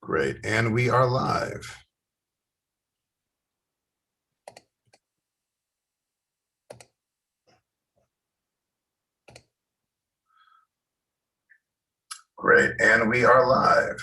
Great. And we are live. Great. And we are live.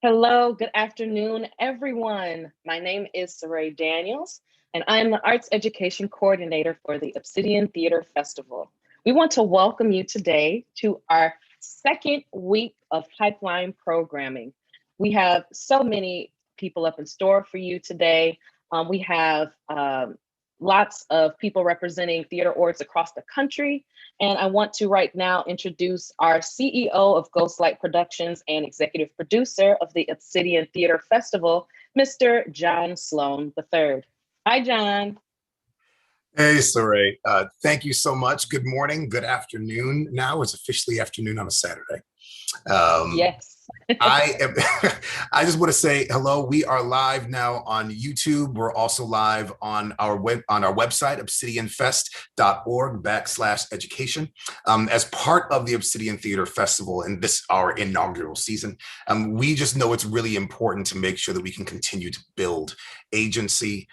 Hello, good afternoon, everyone. My name is Saray Daniels, and I am the Arts Education Coordinator for the Obsidian Theater Festival. We want to welcome you today to our second week of pipeline programming. We have so many people up in store for you today. We have lots of people representing theater orgs across the country. And I want to right now introduce our CEO of Ghostlight Productions and executive producer of the Obsidian Theater Festival, Mr. John Sloan III. Hi, John. Hey, Saray. Thank you so much. Good morning, good afternoon. Now it's officially afternoon on a Saturday. Yes. I am, I just want to say hello. We are live now on YouTube. We're also live on our website, obsidianfest.org/education. As part of the Obsidian Theater Festival and this our inaugural season, we just know it's really important to make sure that we can continue to build agency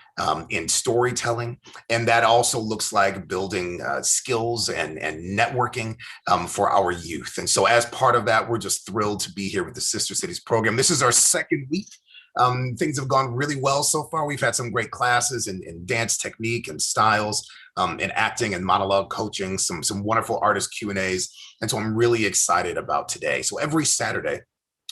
in storytelling. And that also looks like building skills and networking for our youth. And so as part of that, we're just thrilled to be here with the Sister Cities program. This is our second week. Things have gone really well so far. We've had some great classes in dance technique and styles, in acting and monologue coaching, some wonderful artist Q&As. And so I'm really excited about today. So every Saturday,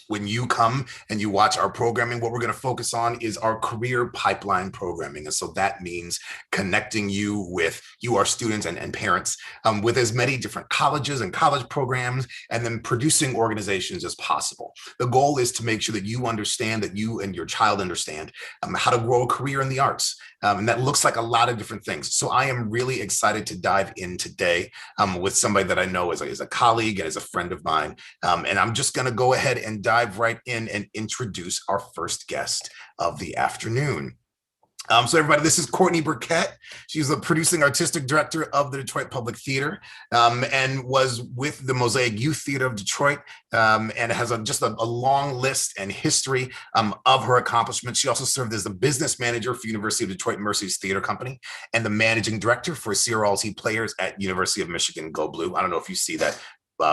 when you come and you watch our programming, what we're going to focus on is our career pipeline programming. And so that means connecting you with our students and parents with as many different colleges and college programs, and then producing organizations as possible. The goal is to make sure that you understand, that you and your child understand how to grow a career in the arts. And that looks like a lot of different things. So I am really excited to dive in today with somebody that I know is a colleague and is a friend of mine. And I'm just going to go ahead and dive right in and introduce our first guest of the afternoon. So everybody, this is Courtney Burkett. She's the producing artistic director of the Detroit Public Theater, and was with the Mosaic Youth Theater of Detroit, and has just a long list and history of her accomplishments. She also served as the business manager for University of Detroit Mercy's Theater Company and the managing director for Sierra All-T Players at University of Michigan Go Blue. I don't know if you see that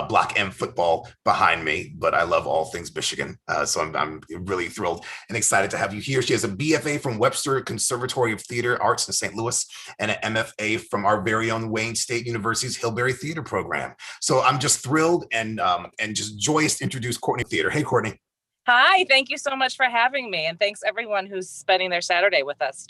Block M football behind me, but I love all things Michigan. So I'm really thrilled and excited to have you here. She has a BFA from Webster Conservatory of Theater Arts in St. Louis and an MFA from our very own Wayne State University's Hillberry Theater program. So I'm just thrilled and just joyous to introduce Courtney Theater. Hey, Courtney. Hi, thank you so much for having me. And thanks everyone who's spending their Saturday with us,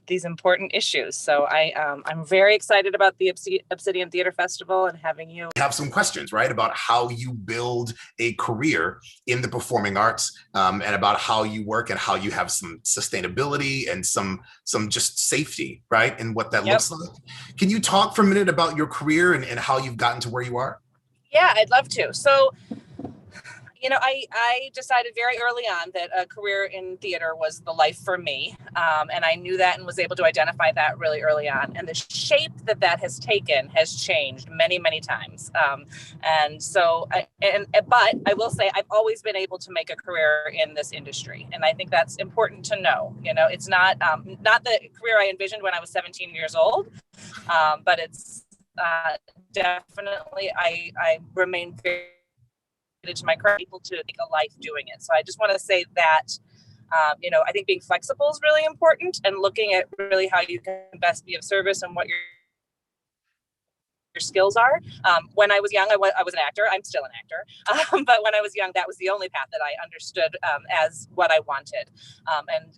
these important issues. So I'm very excited about the Obsidian Theater Festival and having you. Have some questions, right, about how you build a career in the performing arts, and about how you work and how you have some sustainability and some just safety, right, and what that looks like. Can you talk for a minute about your career and how you've gotten to where you are? Yeah, I'd love to. So, I decided very early on that a career in theater was the life for me. And I knew that and was able to identify that really early on. And the shape that has taken has changed many, many times. But I will say I've always been able to make a career in this industry. And I think that's important to know. It's not the career I envisioned when I was 17 years old, but it's definitely, I remain very to my career, able to make a life doing it. So I just want to say that, I think being flexible is really important, and looking at really how you can best be of service and what your skills are. When I was young, I was an actor. I'm still an actor. But when I was young, that was the only path that I understood as what I wanted.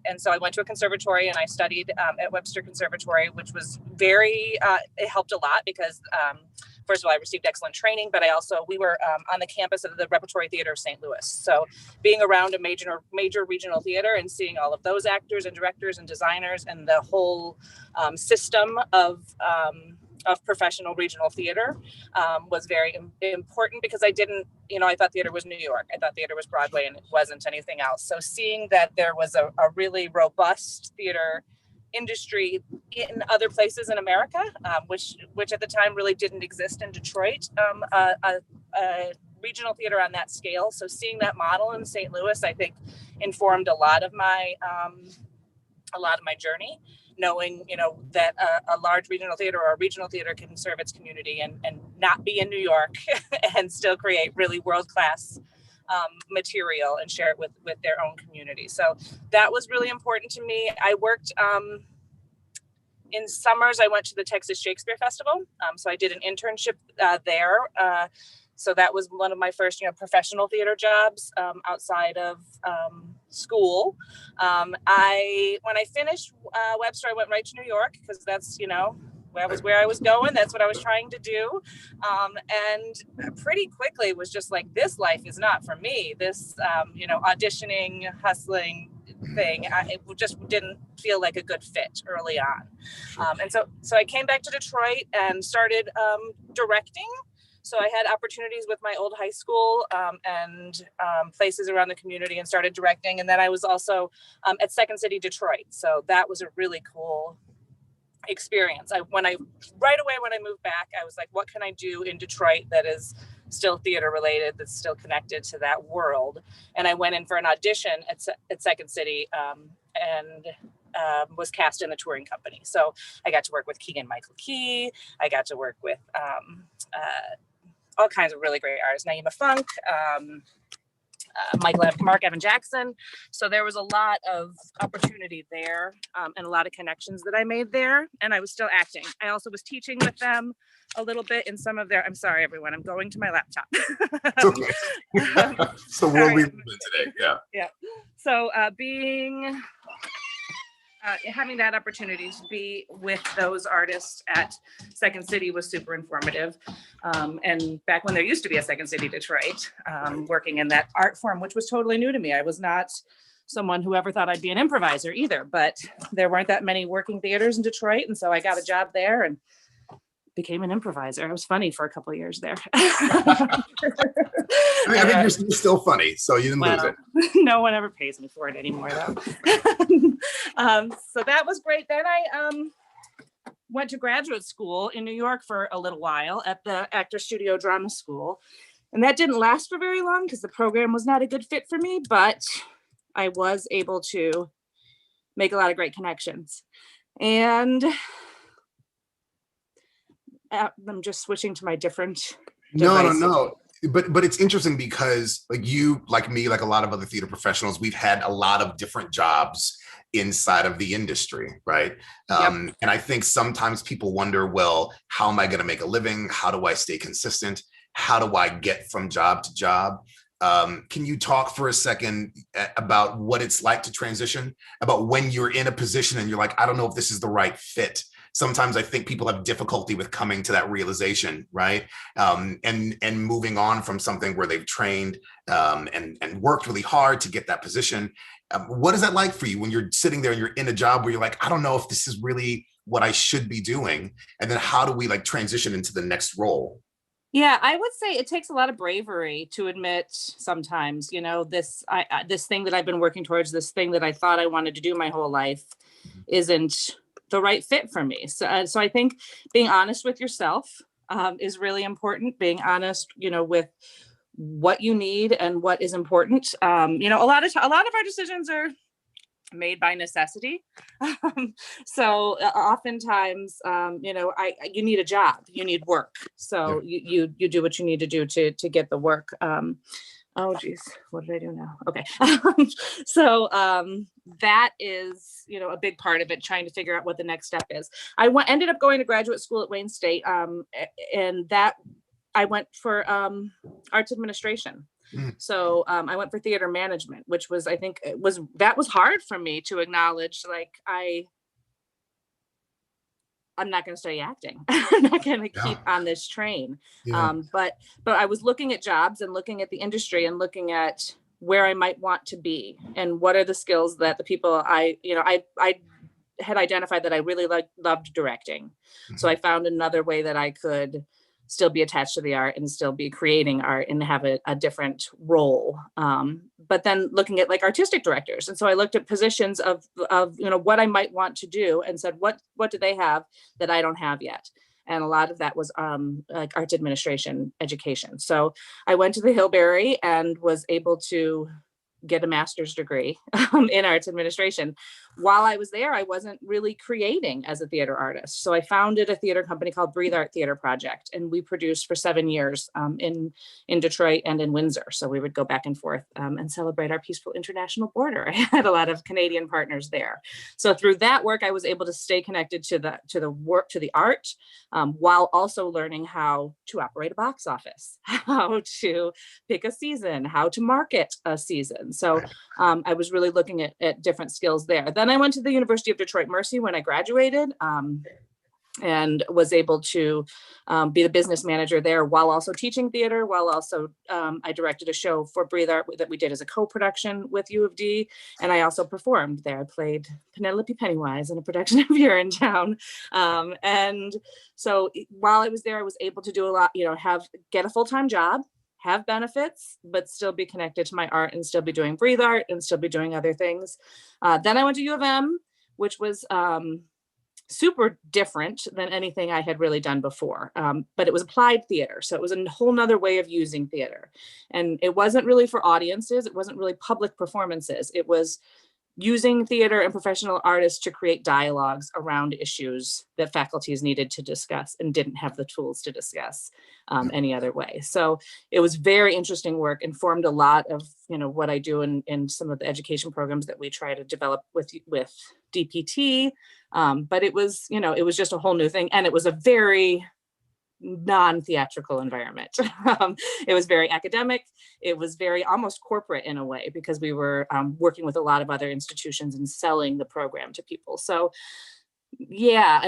And so I went to a conservatory and I studied at Webster Conservatory, which was it helped a lot because first of all, I received excellent training, but we were on the campus of the Repertory Theater of St. Louis. So being around a major regional theater and seeing all of those actors and directors and designers and the whole system of professional regional theater was very important, because I thought theater was New York. I thought theater was Broadway, and it wasn't anything else. So seeing that there was a really robust theater industry in other places in America, which at the time really didn't exist in Detroit, a regional theater on that scale. So seeing that model in St. Louis, I think, informed a lot of my journey. Knowing, that a large regional theater or a regional theater can serve its community and not be in New York and still create really world-class material and share it with their own community. So that was really important to me. I worked in summers. I went to the Texas Shakespeare Festival. So I did an internship there. So that was one of my first, professional theater jobs outside of school. When I finished Webster, I went right to New York, because that's, where I was going. That's what I was trying to do. And pretty quickly was just like, this life is not for me. This, auditioning, hustling thing, it just didn't feel like a good fit early on. And so I came back to Detroit and started directing. So I had opportunities with my old high school and places around the community and started directing. And then I was also at Second City Detroit. So that was a really cool experience. Right away when I moved back, I was like, what can I do in Detroit that is still theater related, that's still connected to that world? And I went in for an audition at Second City and was cast in the touring company. So I got to work with Keegan Michael Key. I got to work with all kinds of really great artists, Naima Funk, Mark Evan Jackson. So there was a lot of opportunity there and a lot of connections that I made there. And I was still acting. I also was teaching with them a little bit in some of their, I'm sorry, everyone, I'm going to my laptop. It's okay. So we'll leave it today. Yeah. Yeah. So having that opportunity to be with those artists at Second City was super informative. And back when there used to be a Second City Detroit, working in that art form, which was totally new to me. I was not someone who ever thought I'd be an improviser either, but there weren't that many working theaters in Detroit. And so I got a job there and became an improviser. I was funny for a couple of years there. I think you're still funny, so you didn't lose it. No one ever pays me for it anymore, though. So that was great. Then I went to graduate school in New York for a little while at the Actor Studio Drama School. And that didn't last for very long because the program was not a good fit for me, but I was able to make a lot of great connections. And I'm just switching to my different devices. No. But it's interesting because like you, like me, like a lot of other theater professionals, we've had a lot of different jobs inside of the industry, right? And I think sometimes people wonder, well, how am I going to make a living? How do I stay consistent? How do I get from job to job? Can you talk for a second about what it's like to transition, about when you're in a position and you're like, I don't know if this is the right fit? Sometimes I think people have difficulty with coming to that realization, right? And moving on from something where they've trained and worked really hard to get that position. What is that like for you when you're sitting there and you're in a job where you're like, I don't know if this is really what I should be doing? And then how do we like transition into the next role? Yeah, I would say it takes a lot of bravery to admit sometimes, this thing that I've been working towards, this thing that I thought I wanted to do my whole life isn't the right fit for me. So I think being honest with yourself is really important. Being honest, with what you need and what is important. A lot of our decisions are made by necessity. So oftentimes, you need a job, you need work. So you do what you need to do to get the work. Oh geez, what did I do now? Okay. So that is, a big part of it, trying to figure out what the next step is. I ended up going to graduate school at Wayne State, and that I went for arts administration. So I went for theater management, which was, I think that was hard for me to acknowledge. Like I'm not going to study acting. I'm not going to keep on this train. But I was looking at jobs and looking at the industry and looking at where I might want to be and what are the skills that the people I had identified that I really loved directing. So I found another way that I could still be attached to the art and still be creating art and have a different role. But then looking at like artistic directors. And so I looked at positions of what I might want to do and said, what do they have that I don't have yet? And a lot of that was like arts administration education. So I went to the Hillberry and was able to get a master's degree in arts administration. While I was there, I wasn't really creating as a theater artist. So I founded a theater company called Breathe Art Theater Project. And we produced for 7 years in Detroit and in Windsor. So we would go back and forth and celebrate our peaceful international border. I had a lot of Canadian partners there. So through that work, I was able to stay connected to the art, while also learning how to operate a box office, how to pick a season, how to market a season. So I was really looking at different skills there. Then I went to the University of Detroit Mercy when I graduated. and was able to be the business manager there while also teaching theater, while also I directed a show for Breathe Art that we did as a co-production with U of D. And I also performed there. I played Penelope Pennywise in a production of Urinetown. And so while I was there, I was able to do a lot, get a full-time job, have benefits, but still be connected to my art and still be doing Breathe Art and still be doing other things. Then I went to U of M, which was super different than anything I had really done before. But it was applied theater. So it was a whole nother way of using theater. And it wasn't really for audiences. It wasn't really public performances. It was using theater and professional artists to create dialogues around issues that faculties needed to discuss and didn't have the tools to discuss any other way. So it was very interesting work, informed a lot of what I do in some of the education programs that we try to develop with DPT. But it was just a whole new thing, and it was a very non-theatrical environment. It was very academic. It was very almost corporate in a way, because we were working with a lot of other institutions and selling the program to people. So yeah,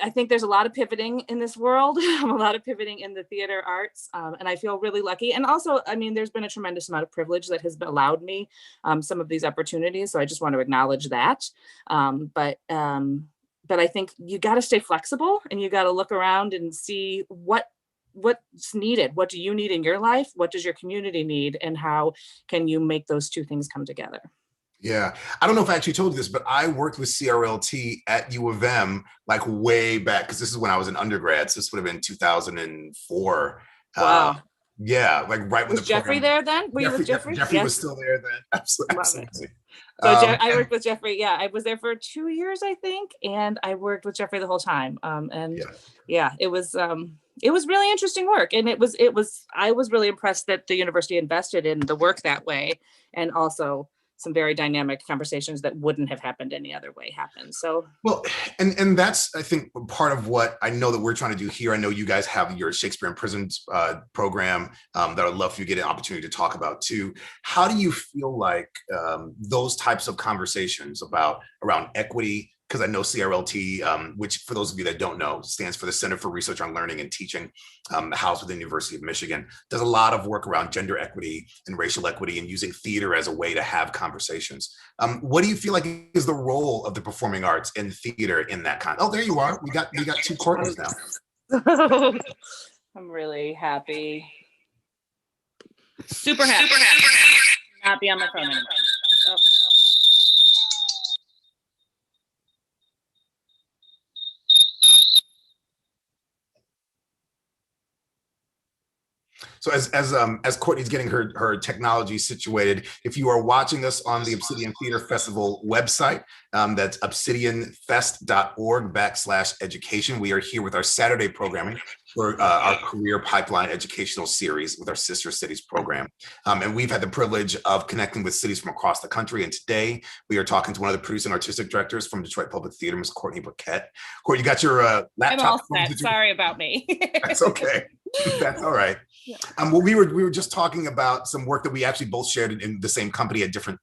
I think there's a lot of pivoting in this world, a lot of pivoting in the theater arts, and I feel really lucky. And also, there's been a tremendous amount of privilege that has allowed me some of these opportunities. So I just want to acknowledge that. But I think you got to stay flexible, and you got to look around and see what's needed. What do you need in your life? What does your community need? And how can you make those two things come together? Yeah, I don't know if I actually told you this, but I worked with CRLT at U of M like way back, because this is when I was an undergrad. So this would have been 2004. Wow. Yeah, like right when was Jeffrey there then? Were you with Jeffrey? Jeffrey yes. was still there then. Absolutely. So I worked with Jeffrey. Yeah, I was there for 2 years, I think, and I worked with Jeffrey the whole time. It was really interesting work, and I was really impressed that the university invested in the work that way, and also some very dynamic conversations that wouldn't have happened any other way happened. So well, and that's, I think, part of what I know that we're trying to do here. I know you guys have your Shakespeare in Prisons program that I'd love for you to get an opportunity to talk about too. How do you feel like those types of conversations around equity? Because I know CRLT, which for those of you that don't know, stands for the Center for Research on Learning and Teaching, housed within the University of Michigan, does a lot of work around gender equity and racial equity and using theater as a way to have conversations. What do you feel like is the role of the performing arts in theater in that kind? Oh, there you are. We got two Courtneys now. I'm really happy. Super happy. Not be on my phone anymore. Oh. So as Courtney's getting her technology situated, if you are watching us on the Obsidian Theater Festival website, that's obsidianfest.org/education. We are here with our Saturday programming for our career pipeline educational series with our Sister Cities program. And we've had the privilege of connecting with cities from across the country. And today we are talking to one of the producing artistic directors from Detroit Public Theater, Ms. Courtney Burkett. Courtney, you got your laptop? I'm all set. Sorry about me. That's okay. That's all right. Yeah. Well, we were just talking about some work that we actually both shared in the same company at different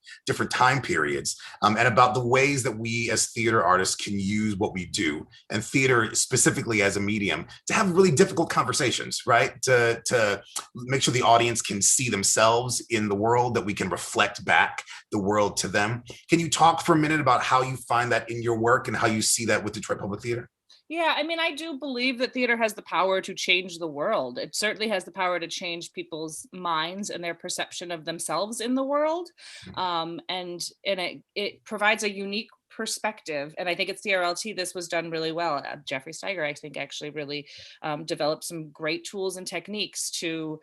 time periods, and about the ways that we as theater artists can use what we do, and theater specifically as a medium, to have really difficult conversations, right? To make sure the audience can see themselves in the world, that we can reflect back the world to them. Can you talk for a minute about how you find that in your work and how you see that with Detroit Public Theater? Yeah, I do believe that theater has the power to change the world. It certainly has the power to change people's minds and their perception of themselves in the world. And it provides a unique perspective. And I think at CRLT, this was done really well. Jeffrey Steiger, I think, actually really developed some great tools and techniques to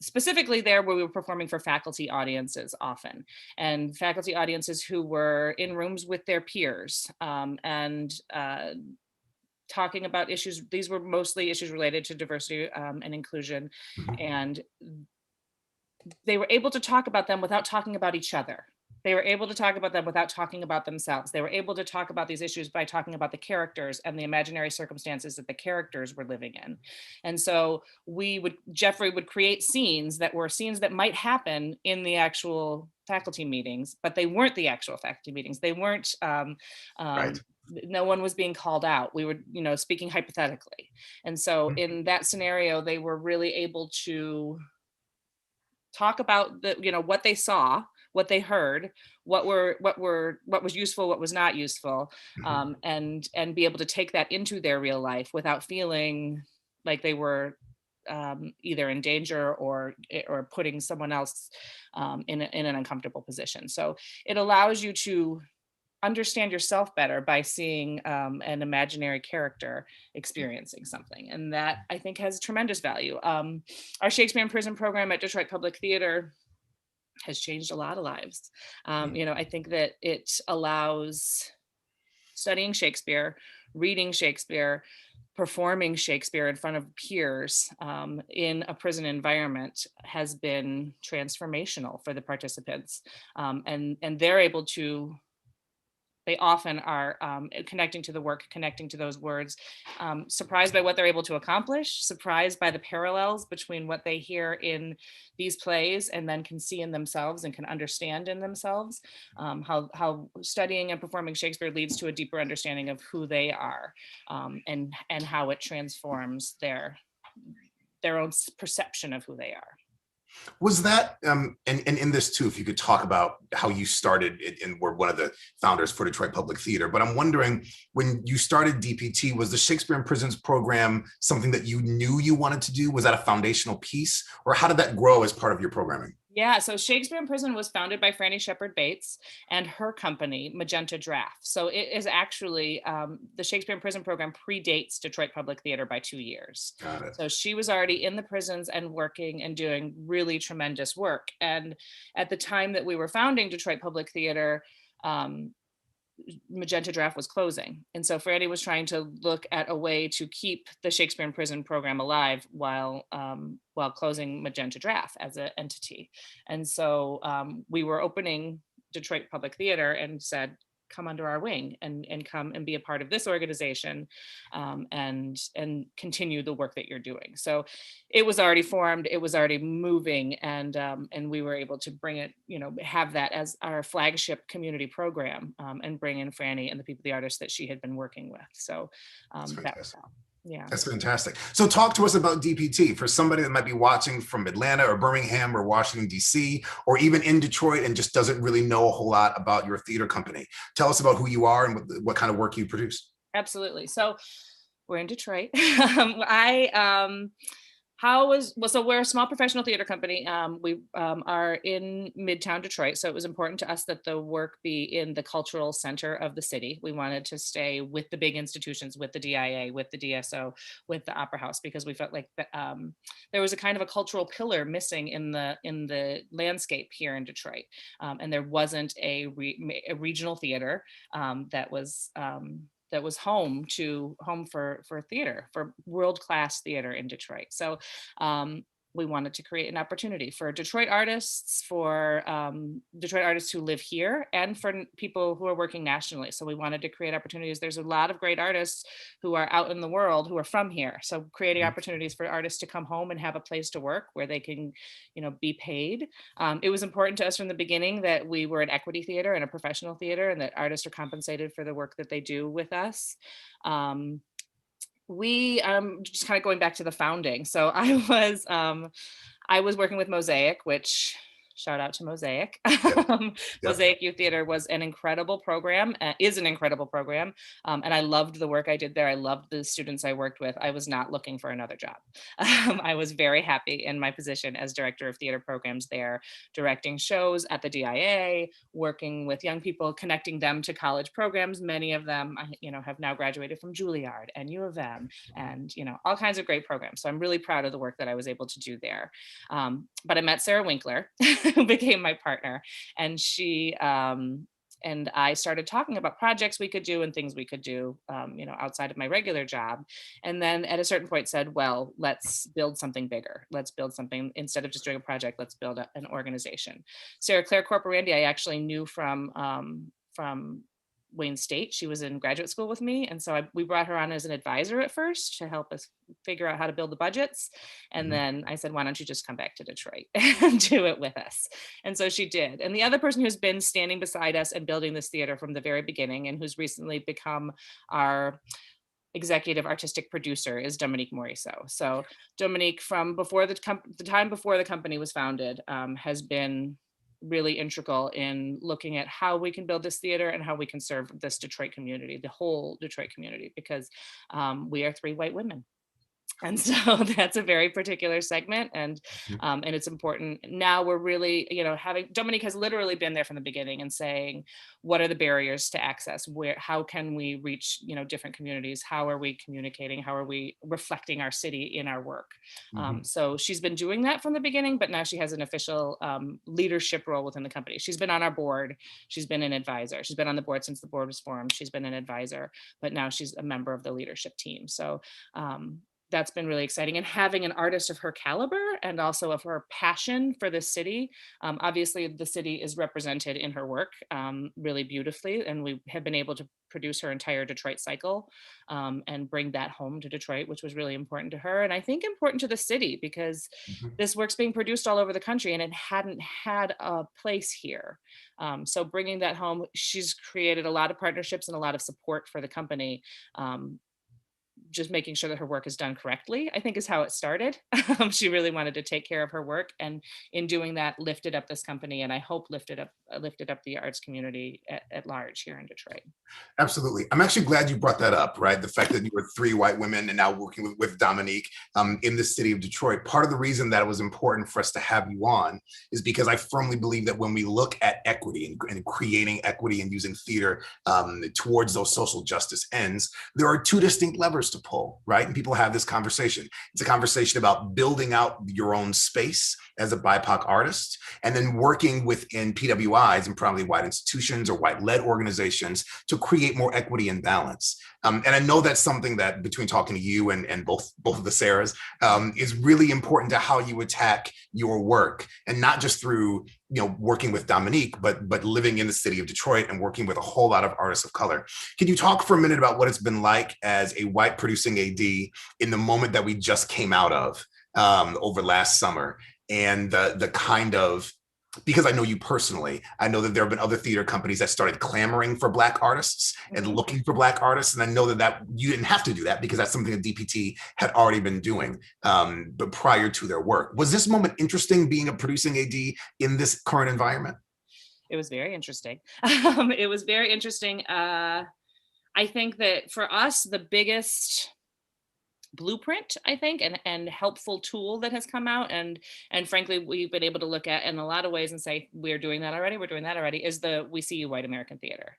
specifically there where we were performing for faculty audiences often, and faculty audiences who were in rooms with their peers and talking about issues. These were mostly issues related to diversity and inclusion, and they were able to talk about them without talking about each other. They were able to talk about them without talking about themselves. They were able to talk about these issues by talking about the characters and the imaginary circumstances that the characters were living in. And so Jeffrey would create scenes that might happen in the actual faculty meetings, but they weren't the actual faculty meetings. They weren't, right. no one was being called out. We were, speaking hypothetically. And so in that scenario, they were really able to talk about what they saw, what they heard, what was useful, what was not useful, and be able to take that into their real life without feeling like they were either in danger or putting someone else in an uncomfortable position. So it allows you to understand yourself better by seeing an imaginary character experiencing something. And that, I think, has tremendous value. Our Shakespeare in Prison program at Detroit Public Theater has changed a lot of lives. I think that it allows studying Shakespeare, reading Shakespeare, performing Shakespeare in front of peers in a prison environment has been transformational for the participants. And they're able to, they often are connecting to the work, connecting to those words, surprised by what they're able to accomplish, surprised by the parallels between what they hear in these plays and then can see in themselves and can understand in themselves, how studying and performing Shakespeare leads to a deeper understanding of who they are, and how it transforms their own perception of who they are. Was that, and in this too, if you could talk about how you started and were one of the founders for Detroit Public Theater, but I'm wondering, when you started DPT, was the Shakespeare in Prisons program something that you knew you wanted to do? Was that a foundational piece, or how did that grow as part of your programming? Yeah, so Shakespeare in Prison was founded by Franny Shepherd Bates and her company, Magenta Draft. So it is actually, the Shakespeare in Prison program predates Detroit Public Theater by 2 years. Got it. So she was already in the prisons and working and doing really tremendous work. And at the time that we were founding Detroit Public Theater, Magenta Draft was closing. And so Franny was trying to look at a way to keep the Shakespeare in Prison program alive while closing Magenta Draft as an entity. And so we were opening Detroit Public Theater and said, come under our wing and come and be a part of this organization, and continue the work that you're doing. So it was already formed, it was already moving, and we were able to bring it, have that as our flagship community program, and bring in Franny and the artists that she had been working with. So that was how. Yeah. That's fantastic. So talk to us about DPT for somebody that might be watching from Atlanta or Birmingham or Washington, D.C., or even in Detroit and just doesn't really know a whole lot about your theater company. Tell us about who you are and what kind of work you produce. Absolutely. So we're in Detroit. So we're a small professional theater company. We are in Midtown Detroit. So it was important to us that the work be in the cultural center of the city. We wanted to stay with the big institutions, with the DIA, with the DSO, with the Opera House, because we felt like there was a kind of a cultural pillar missing in the landscape here in Detroit. And there wasn't a regional theater that was home for theater, for world-class theater in Detroit. So we wanted to create an opportunity for Detroit artists, for Detroit artists who live here, and for people who are working nationally. So we wanted to create opportunities. There's a lot of great artists who are out in the world who are from here. So creating opportunities for artists to come home and have a place to work where they can, be paid. It was important to us from the beginning that we were an equity theater and a professional theater, and that artists are compensated for the work that they do with us. We just kind of going back to the founding. So I was working with Mosaic, which shout out to Mosaic. Mosaic Youth Theater was an incredible program, is an incredible program. And I loved the work I did there. I loved the students I worked with. I was not looking for another job. I was very happy in my position as director of theater programs there, directing shows at the DIA, working with young people, connecting them to college programs. Many of them, have now graduated from Juilliard and U of M and, all kinds of great programs. So I'm really proud of the work that I was able to do there. But I met Sarah Winkler, who became my partner, and she and I started talking about projects we could do and things we could do, outside of my regular job. And then at a certain point said, well, let's build something bigger. Let's build something, instead of just doing a project, let's build an organization. Sarah Claire Corporandi, I actually knew from Wayne State. She was in graduate school with me. And so we brought her on as an advisor at first to help us figure out how to build the budgets. And then I said, why don't you just come back to Detroit and do it with us? And so she did. And the other person who's been standing beside us and building this theater from the very beginning, and who's recently become our executive artistic producer, is Dominique Morisso. So Dominique, from before the time before the company was founded, has been really integral in looking at how we can build this theater and how we can serve this Detroit community, the whole Detroit community, because we are 3 white women. And so that's a very particular segment, and it's important. Now we're really, having Dominique has literally been there from the beginning and saying, what are the barriers to access? How can we reach, different communities? How are we communicating? How are we reflecting our city in our work? So she's been doing that from the beginning, but now she has an official leadership role within the company. She's been on our board. She's been an advisor. She's been on the board since the board was formed. She's been an advisor, but now she's a member of the leadership team. So that's been really exciting. And having an artist of her caliber and also of her passion for this city, obviously the city is represented in her work really beautifully. And we have been able to produce her entire Detroit cycle and bring that home to Detroit, which was really important to her. And I think important to the city, because this work's being produced all over the country and it hadn't had a place here. So bringing that home, she's created a lot of partnerships and a lot of support for the company. Just making sure that her work is done correctly, I think, is how it started. She really wanted to take care of her work, and in doing that, lifted up this company, and I hope lifted up the arts community at large here in Detroit. Absolutely. I'm actually glad you brought that up, right? The fact that you were 3 white women and now working with Dominique in the city of Detroit. Part of the reason that it was important for us to have you on is because I firmly believe that when we look at equity and creating equity and using theater towards those social justice ends, there are 2 distinct levers to pull, right? And people have this conversation. It's a conversation about building out your own space as a BIPOC artist, and then working within PWIs and probably white institutions or white-led organizations to create more equity and balance. And I know that's something that, between talking to you and both of the Sarahs, is really important to how you attack your work, and not just through working with Dominique, but living in the city of Detroit and working with a whole lot of artists of color. Can you talk for a minute about what it's been like as a white producing AD in the moment that we just came out of over last summer, and the kind of, because I know you personally, I know that there have been other theater companies that started clamoring for Black artists and looking for Black artists. And I know that you didn't have to do that because that's something that DPT had already been doing, but prior to their work. Was this moment interesting, being a producing AD in this current environment? It was very interesting. It was very interesting. I think that for us, the biggest blueprint, I think, and helpful tool that has come out, and frankly we've been able to look at in a lot of ways and say, we're doing that already, is the We See You White American Theater.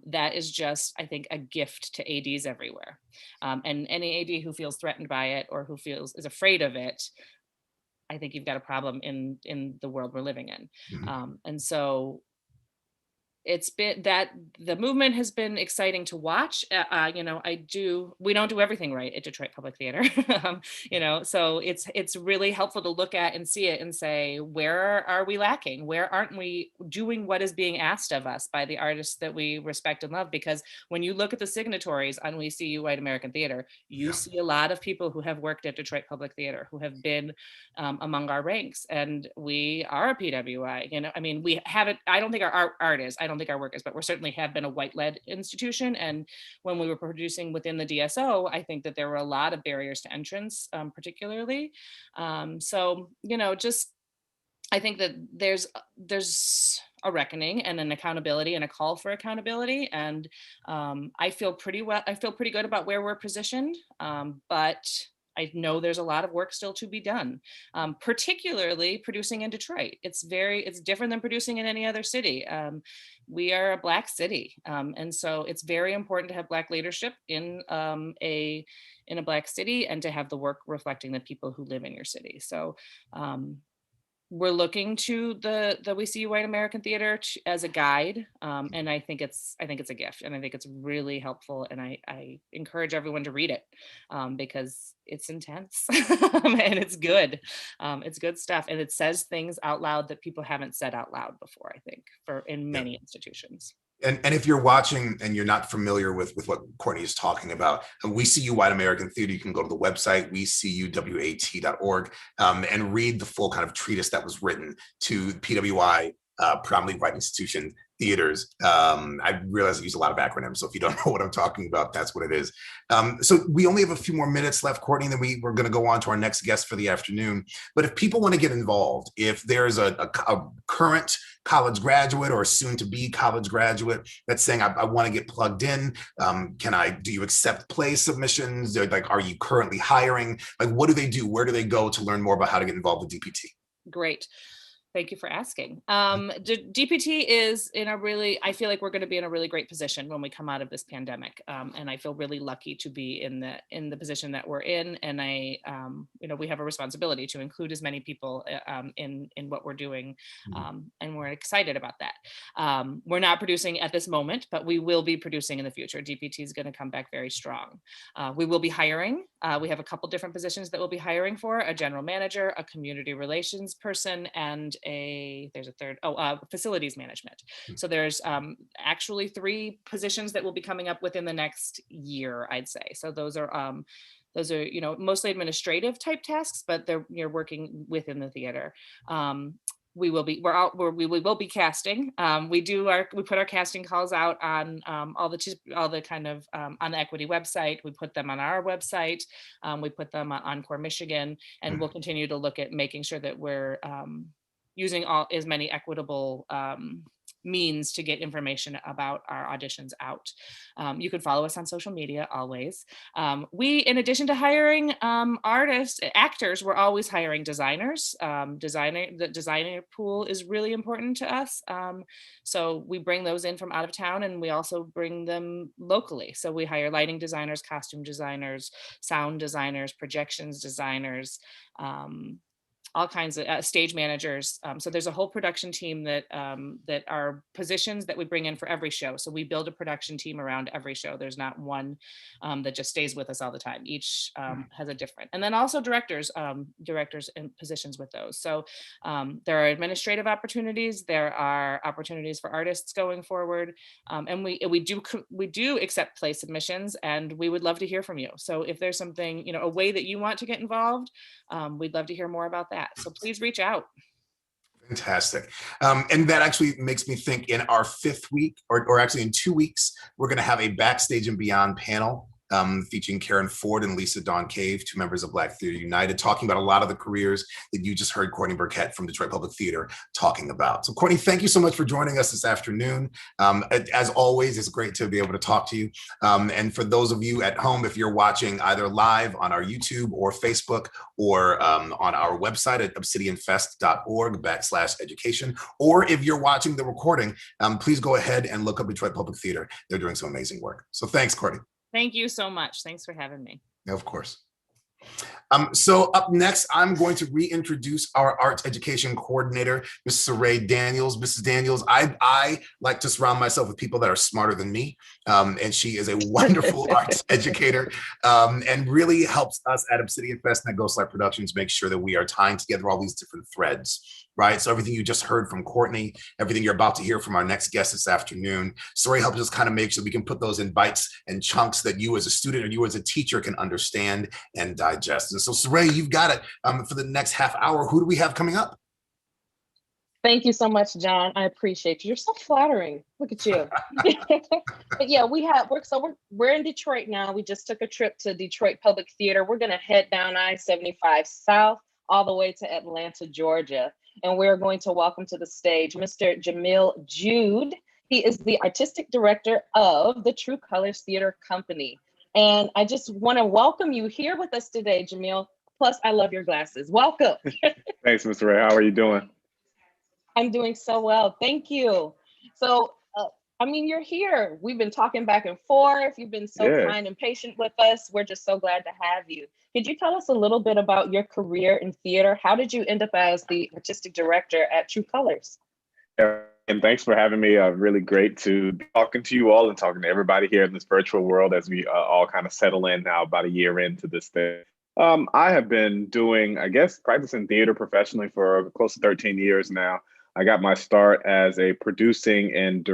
That is just, I think, a gift to ADs everywhere, and any AD who feels threatened by it or who is afraid of it, I think you've got a problem in the world we're living in. And so it's been that the movement has been exciting to watch. We don't do everything right at Detroit Public Theater, so it's really helpful to look at and see it and say, where are we lacking? Where aren't we doing what is being asked of us by the artists that we respect and love? Because when you look at the signatories on We See You White American Theater, you see a lot of people who have worked at Detroit Public Theater, who have been among our ranks, and we are a PWI. We haven't, I don't think our art is, I don't think our work is, but we certainly have been a white-led institution. And when we were producing within the DSO, I think that there were a lot of barriers to entrance, particularly. Just I think that there's a reckoning and an accountability and a call for accountability. And I feel pretty good about where we're positioned, but I know there's a lot of work still to be done, particularly producing in Detroit. It's different than producing in any other city. We are a Black city, and so it's very important to have Black leadership in a Black city, and to have the work reflecting the people who live in your city. So we're looking to the We See You White American Theater as a guide, and I think it's a gift, and I think it's really helpful, and I encourage everyone to read it, because it's intense and it's good. It's good stuff, and it says things out loud that people haven't said out loud before, I think, in many institutions. And if you're watching and you're not familiar with what Courtney is talking about, We See You White American Theater, you can go to the website, weseeyouwat.org, and read the full kind of treatise that was written to PWI, predominantly white institution theaters. I realize I use a lot of acronyms, so if you don't know what I'm talking about, that's what it is. So we only have a few more minutes left, Courtney, and then we're going to go on to our next guest for the afternoon. But if people want to get involved, if there's a current college graduate or soon to be college graduate that's saying, I want to get plugged in, do you accept play submissions? Like, are you currently hiring? Like, what do they do? Where do they go to learn more about how to get involved with DPT? Great. Thank you for asking. DPT is I feel like we're going to be in a really great position when we come out of this pandemic. And I feel really lucky to be in the position that we're in. And we have a responsibility to include as many people in what we're doing. And we're excited about that. We're not producing at this moment, but we will be producing in the future. DPT is going to come back very strong. We will be hiring. We have a couple different positions that we'll be hiring for: a general manager, a community relations person, and facilities management. So there's actually 3 positions that will be coming up within the next year, I'd say. So those are mostly administrative type tasks, but you're working within the theater. We will be casting. We put our casting calls out on all the kind of on the equity website. We put them on our website. We put them on Encore Michigan, and we'll continue to look at making sure that we're using as many equitable means to get information about our auditions out. You can follow us on social media always. We, in addition to hiring actors, we're always hiring designers. The designer pool is really important to us. So we bring those in from out of town, and we also bring them locally. So we hire lighting designers, costume designers, sound designers, projections designers, all kinds of stage managers. So there's a whole production team that are positions that we bring in for every show. So we build a production team around every show. There's not one that just stays with us all the time. Each has a different. And then also directors in positions with those. So there are administrative opportunities. There are opportunities for artists going forward. And we do accept play submissions, and we would love to hear from you. So if there's something, a way that you want to get involved, we'd love to hear more about that. So please reach out. Fantastic. And that actually makes me think, in our 5th week, or actually in 2 weeks, we're going to have a Backstage and Beyond panel featuring Karen Ford and Lisa Dawn Cave, 2 members of Black Theater United, talking about a lot of the careers that you just heard Courtney Burkett from Detroit Public Theater talking about. So Courtney, thank you so much for joining us this afternoon. As always, it's great to be able to talk to you. And for those of you at home, if you're watching either live on our YouTube or Facebook, or on our website at obsidianfest.org/education, or if you're watching the recording, please go ahead and look up Detroit Public Theater. They're doing some amazing work. So thanks, Courtney. Thank you so much. Thanks for having me. Of course. So up next, I'm going to reintroduce our arts education coordinator, Mrs. Saray Daniels. Mrs. Daniels, I like to surround myself with people that are smarter than me, and she is a wonderful arts educator, and really helps us at Obsidian Fest and at Ghostlight Productions make sure that we are tying together all these different threads, right? So everything you just heard from Courtney, everything you're about to hear from our next guest this afternoon, Saray helps us kind of make sure we can put those in bites and chunks that you as a student or you as a teacher can understand and digest. And so Saray, you've got it for the next half hour. Who do we have coming up? Thank you so much, John. I appreciate you. You're so flattering. Look at you. But yeah, we're in Detroit now. We just took a trip to Detroit Public Theater. We're going to head down I-75 south all the way to Atlanta, Georgia. And we're going to welcome to the stage Mr. Jamil Jude. He is the artistic director of the True Colors Theater Company. And I just want to welcome you here with us today, Jamil. Plus, I love your glasses. Welcome. Thanks, Mr. Ray. How are you doing? I'm doing so well. Thank you. So, you're here. We've been talking back and forth. You've been so kind and patient with us. We're just so glad to have you. Could you tell us a little bit about your career in theater? How did you end up as the artistic director at True Colors? And thanks for having me. Really great to be talking to you all and talking to everybody here in this virtual world as we all kind of settle in now about a year into this thing. I have been doing, practicing theater professionally for close to 13 years now. I got my start as a producing and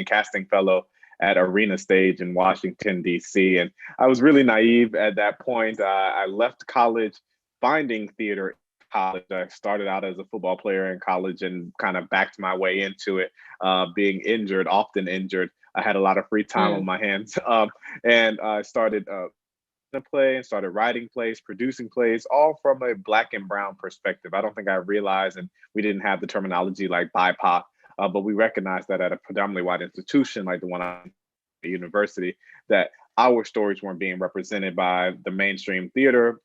casting fellow at Arena Stage in Washington, D.C. And I was really naive at that point. I left college finding theater in college. I started out as a football player in college and kind of backed my way into it, being injured, often injured. I had a lot of free time on my hands. And I started to play and started writing plays, producing plays, all from a Black and brown perspective. I don't think I realized, and we didn't have the terminology like BIPOC, but we recognized that at a predominantly white institution like the one at the university, that our stories weren't being represented by the mainstream theater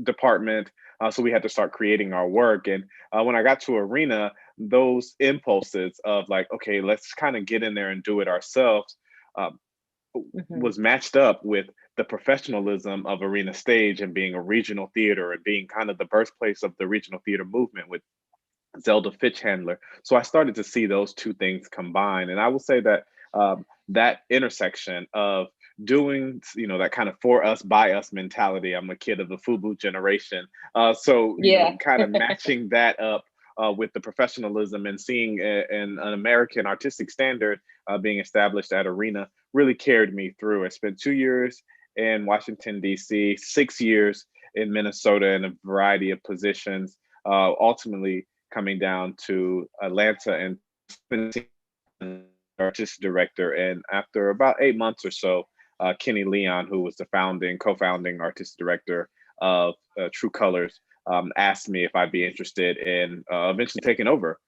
department. So we had to start creating our work. And when I got to Arena, those impulses of like, okay, let's kind of get in there and do it ourselves, was matched up with the professionalism of Arena Stage and being a regional theater and being kind of the birthplace of the regional theater movement with Zelda Fitchhandler. So I started to see those two things combine. And I will say that that intersection of doing, that kind of for us, by us mentality. I'm a kid of the FUBU generation. So kind of matching that up with the professionalism and seeing an American artistic standard being established at Arena really carried me through. I spent 2 years in Washington, D.C., 6 years in Minnesota in a variety of positions, ultimately coming down to Atlanta and artistic director. And after about 8 months or so, Kenny Leon, who was the co-founding artistic director of True Colors, asked me if I'd be interested in eventually taking over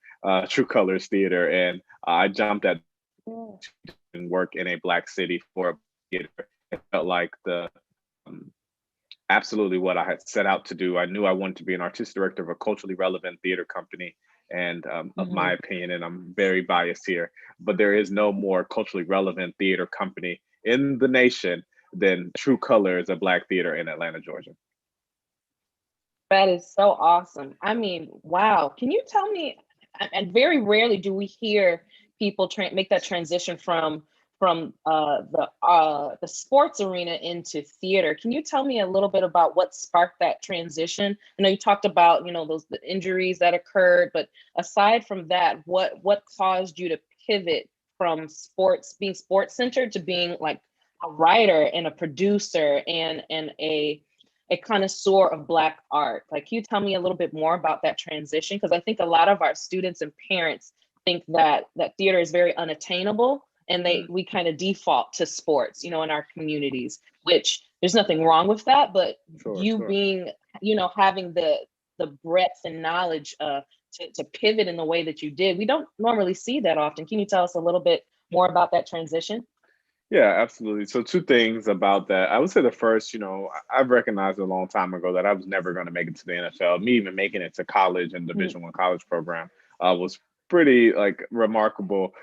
True Colors Theater. And I jumped at and work in a Black city for a theater. It felt like absolutely what I had set out to do. I knew I wanted to be an artistic director of a culturally relevant theater company. And of my opinion, and I'm very biased here, but there is no more culturally relevant theater company in the nation than True Colors, a Black theater in Atlanta, Georgia. That is so awesome. I mean, wow. Can you tell me, and very rarely do we hear people make that transition from the sports arena into theater. Can you tell me a little bit about what sparked that transition? I know you talked about, the injuries that occurred, but aside from that, what caused you to pivot from being sports centered to being like a writer and a producer and a connoisseur of Black art? Like, can you tell me a little bit more about that transition? Because I think a lot of our students and parents think that theater is very unattainable, and we kind of default to sports, in our communities, which there's nothing wrong with that. But being, having the breadth and knowledge to pivot in the way that you did, we don't normally see that often. Can you tell us a little bit more about that transition? Yeah, absolutely. So 2 things about that. I would say the first, I've recognized a long time ago that I was never going to make it to the NFL. Me even making it to college and Division I college program was pretty remarkable,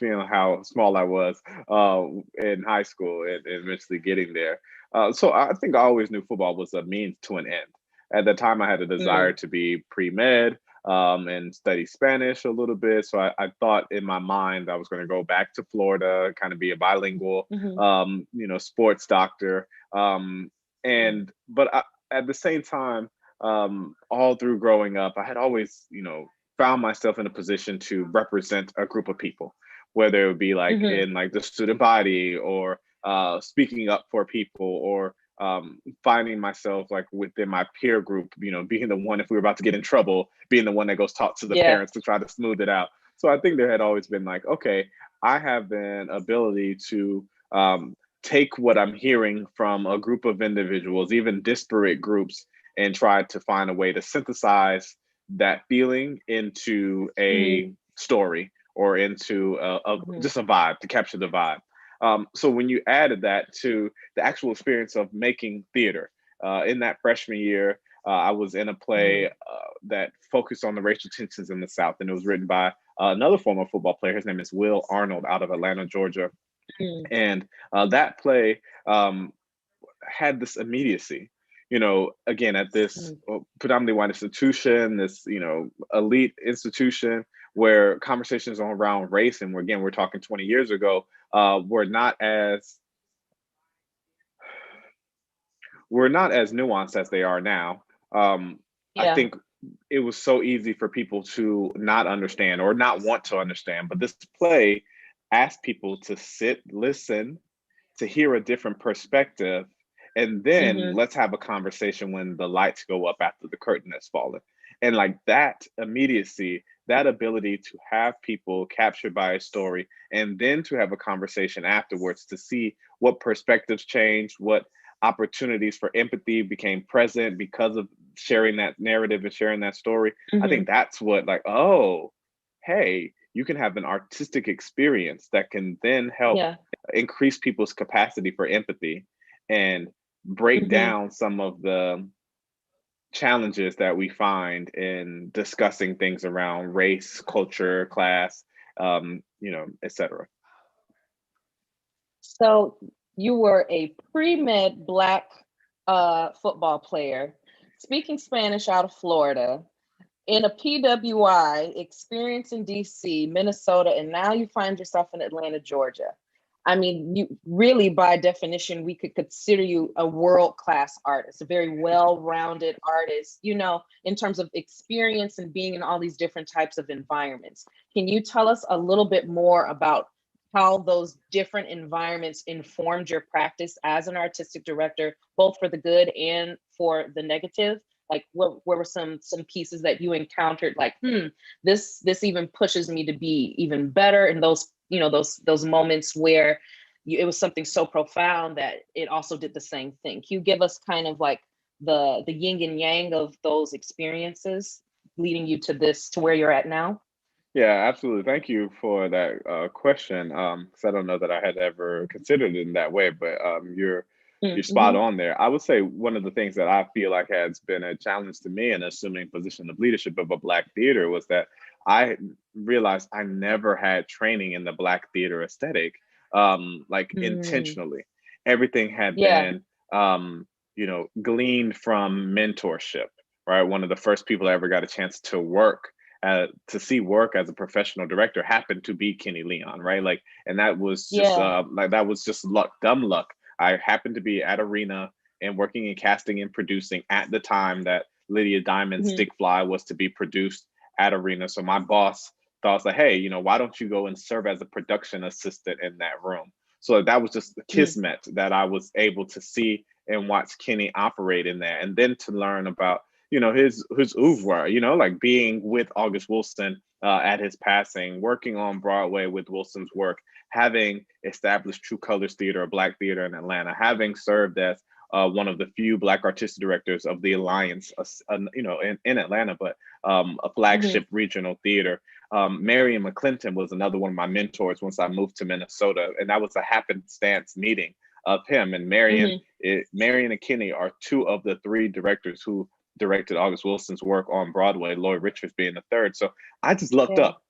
being how small I was in high school and eventually getting there. So I think I always knew football was a means to an end. At the time, I had a desire to be pre-med and study Spanish a little bit. So I thought in my mind I was going to go back to Florida, kind of be a bilingual, sports doctor. But at the same time, all through growing up, I had always, found myself in a position to represent a group of people, whether it would be in the student body or speaking up for people or finding myself within my peer group, being the one, if we were about to get in trouble, being the one that goes talk to the parents to try to smooth it out. So I think there had always been okay, I have an ability to take what I'm hearing from a group of individuals, even disparate groups, and try to find a way to synthesize that feeling into a story or into just a vibe, to capture the vibe. So when you added that to the actual experience of making theater, in that freshman year, I was in a play that focused on the racial tensions in the South, and it was written by another former football player. His name is Will Arnold, out of Atlanta, Georgia. And that play had this immediacy. Again, at this predominantly white institution, this, elite institution where conversations around race, and we're talking 20 years ago, were not as nuanced as they are now. I think it was so easy for people to not understand or not want to understand. But this play asked people to sit, listen, to hear a different perspective, and then Mm-hmm. let's have a conversation when the lights go up after the curtain has fallen. And like that immediacy, that ability to have people captured by a story and then to have a conversation afterwards to see what perspectives changed, what opportunities for empathy became present because of sharing that narrative and sharing that story. I Mm-hmm. think that's what, like, oh, hey, you can have an artistic experience that can then help Yeah. increase people's capacity for empathy and break Mm-hmm. down some of the challenges that we find in discussing things around race, culture, class, etc. So you were a pre-med Black football player, speaking Spanish out of Florida, in a PWI experience in DC, Minnesota, and now you find yourself in Atlanta, Georgia. I mean, you really, by definition, we could consider you a world-class artist, a very well-rounded artist, in terms of experience and being in all these different types of environments. Can you tell us a little bit more about how those different environments informed your practice as an artistic director, both for the good and for the negative? Like, what were some pieces that you encountered, like, this even pushes me to be even better, and those moments where it was something so profound that it also did the same thing. Can you give us kind of like the yin and yang of those experiences leading you to where you're at now? Yeah, absolutely. Thank you for that question. Because I don't know that I had ever considered it in that way, but you're spot Mm-hmm. on there. I would say one of the things that I feel like has been a challenge to me in assuming position of leadership of a Black theater was that I realized I never had training in the Black theater aesthetic, like Mm. intentionally. Everything had Yeah. been, gleaned from mentorship. Right, one of the first people I ever got a chance to see work as a professional director happened to be Kenny Leon, right? Like, and that was just Yeah. that was just luck, dumb luck. I happened to be at Arena and working in casting and producing at the time that Lydia Diamond's Mm-hmm. Stick Fly was to be produced at Arena. So my boss thought, was like, hey, why don't you go and serve as a production assistant in that room? So that was just the Mm. kismet that I was able to see and watch Kenny operate in there, and then to learn about his oeuvre, like being with August Wilson at his passing, working on Broadway with Wilson's work, having established True Colors Theater, a Black theater in Atlanta, having served as one of the few Black artistic directors of the Alliance, in Atlanta, but a Mm-hmm. flagship regional theater. Marion McClinton was another one of my mentors once I moved to Minnesota, and that was a happenstance meeting of him and Marion. Mm-hmm. Marion and Kenny are two of the three directors who directed August Wilson's work on Broadway, Lloyd Richards being the third. So I just looked Yeah. up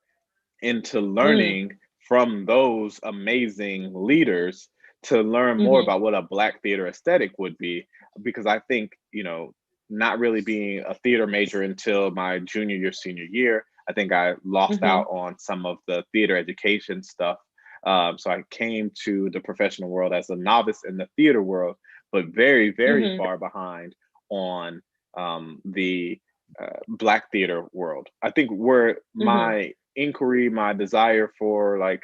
into Mm. learning from those amazing leaders to learn more Mm-hmm. about what a Black theater aesthetic would be. Because I think, not really being a theater major until my junior year, senior year, I think I lost Mm-hmm. out on some of the theater education stuff. So I came to the professional world as a novice in the theater world, but very, very Mm-hmm. far behind on the Black theater world. I think where Mm-hmm. my inquiry, my desire for like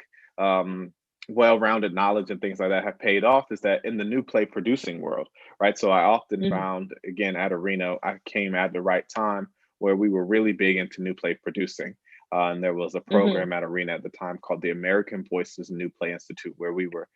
well-rounded knowledge and things like that have paid off is that in the new play producing world, right? So I often Mm-hmm. found, again, at Arena, I came at the right time where we were really big into new play producing. And there was a Mm-hmm. program at Arena at the time called the American Voices New Play Institute, where we were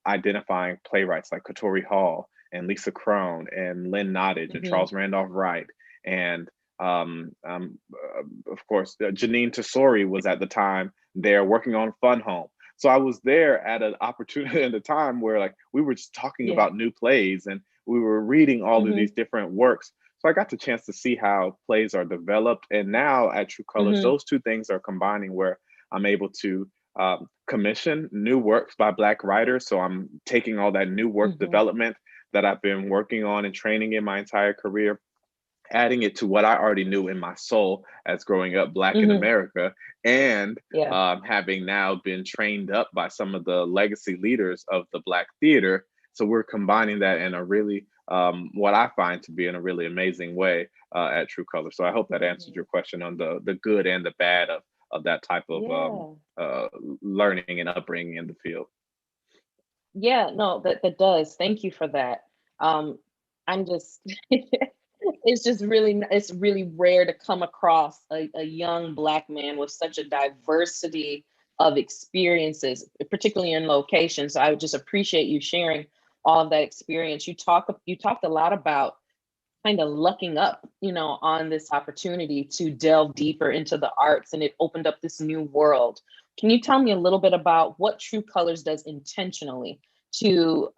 identifying playwrights like Katori Hall and Lisa Crone and Lynn Nottage and Mm-hmm. Charles Randolph Wright. And of course, Janine Tesori was at the time there working on Fun Home. So I was there at an opportunity at a time where like we were just talking Yeah. about new plays and we were reading all of Mm-hmm. these different works. So I got the chance to see how plays are developed. And now at True Colors, Mm-hmm. those two things are combining where I'm able to commission new works by Black writers. So I'm taking all that new work Mm-hmm. development that I've been working on and training in my entire career, adding it to what I already knew in my soul as growing up Black in Mm-hmm. America, and Yeah. having now been trained up by some of the legacy leaders of the Black theater. So we're combining that in a really what I find to be in a really amazing way at True Colors. So I hope that answers your question on the good and the bad of that type of learning and upbringing in the field. Yeah, no, that does. Thank you for that. I'm just it's really rare to come across a young Black man with such a diversity of experiences, particularly in location. So I would just appreciate you sharing all of that experience. You talked a lot about kind of lucking up, on this opportunity to delve deeper into the arts, and it opened up this new world. Can you tell me a little bit about what True Colors does intentionally to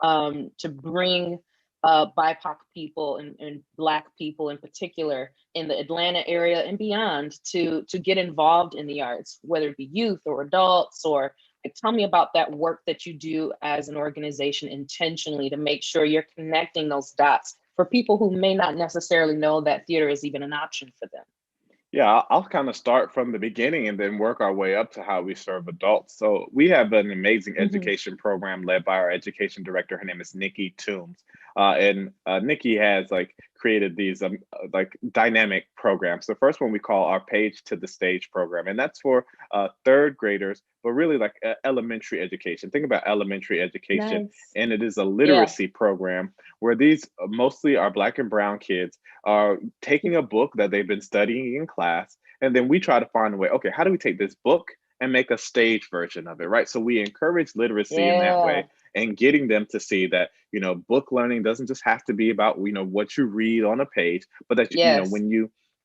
bring BIPOC people and Black people in particular in the Atlanta area and beyond to get involved in the arts, whether it be youth or adults, or tell me about that work that you do as an organization intentionally to make sure you're connecting those dots for people who may not necessarily know that theater is even an option for them. Yeah, I'll kind of start from the beginning and then work our way up to how we serve adults. So we have an amazing education program led by our education director. Her name is Nikki Toombs. And Nikki has created these dynamic programs. The first one we call our Page to the Stage program, and that's for third graders, but really elementary education. Think about elementary education, Nice. and it is a literacy program where these mostly are Black and brown kids are taking a book that they've been studying in class, and then we try to find a way, okay, how do we take this book and make a stage version of it, right? So we encourage literacy in that way, and getting them to see that, book learning doesn't just have to be about, what you read on a page, but that,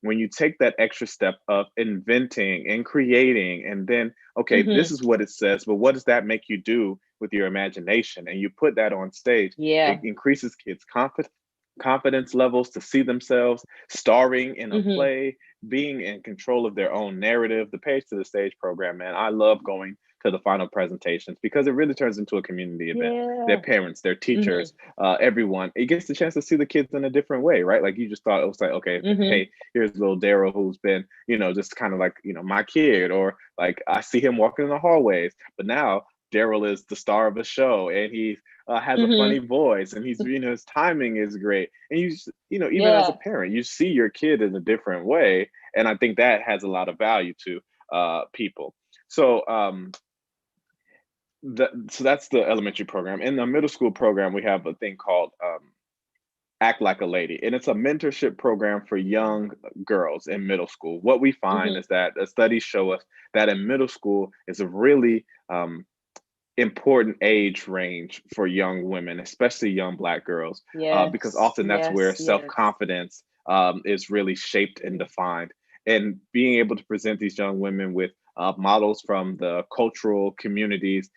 when you take that extra step of inventing and creating, and then, okay, this is what it says, but what does that make you do with your imagination? And you put that on stage, it increases kids' confidence levels to see themselves starring in a play, being in control of their own narrative. The Page to the Stage program, man, I love going to the final presentations because it really turns into a community event. Their parents, their teachers, everyone, it gets the chance to see the kids in a different way, right? Like you just thought it was like, okay, hey, here's little Daryl who's been, just kind of like, my kid, or like I see him walking in the hallways, but now Daryl is the star of a show, and he has a funny voice, and he's, his timing is great. And even as a parent, you see your kid in a different way. And I think that has a lot of value to people. So, so that's the elementary program. In the middle school program, we have a thing called Act Like a Lady. And it's a mentorship program for young girls in middle school. What we find is that the studies show us that in middle school is a really important age range for young women, especially young Black girls, because often that's where self-confidence is really shaped and defined. And being able to present these young women with models from the cultural communities,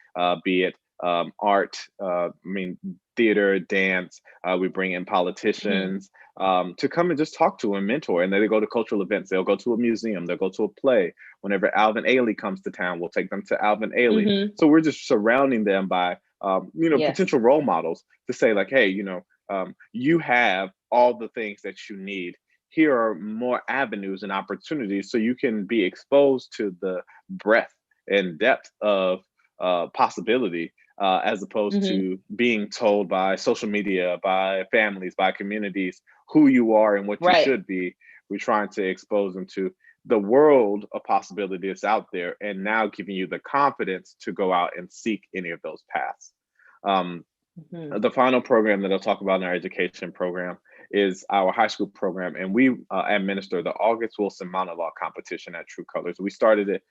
be it art, theater, dance, we bring in politicians to come and just talk to and mentor. And then they go to cultural events. They'll go to a museum. They'll go to a play. Whenever Alvin Ailey comes to town, we'll take them to Alvin Ailey. So we're just surrounding them by, potential role models to say like, hey, you have all the things that you need. Here are more avenues and opportunities so you can be exposed to the breadth and depth of possibility, as opposed to being told by social media, by families, by communities, who you are and what you should be. We're trying to expose them to the world of possibility that's out there, and now giving you the confidence to go out and seek any of those paths. The final program that I'll talk about in our education program is our high school program, and we administer the August Wilson monologue competition at True Colors. We started it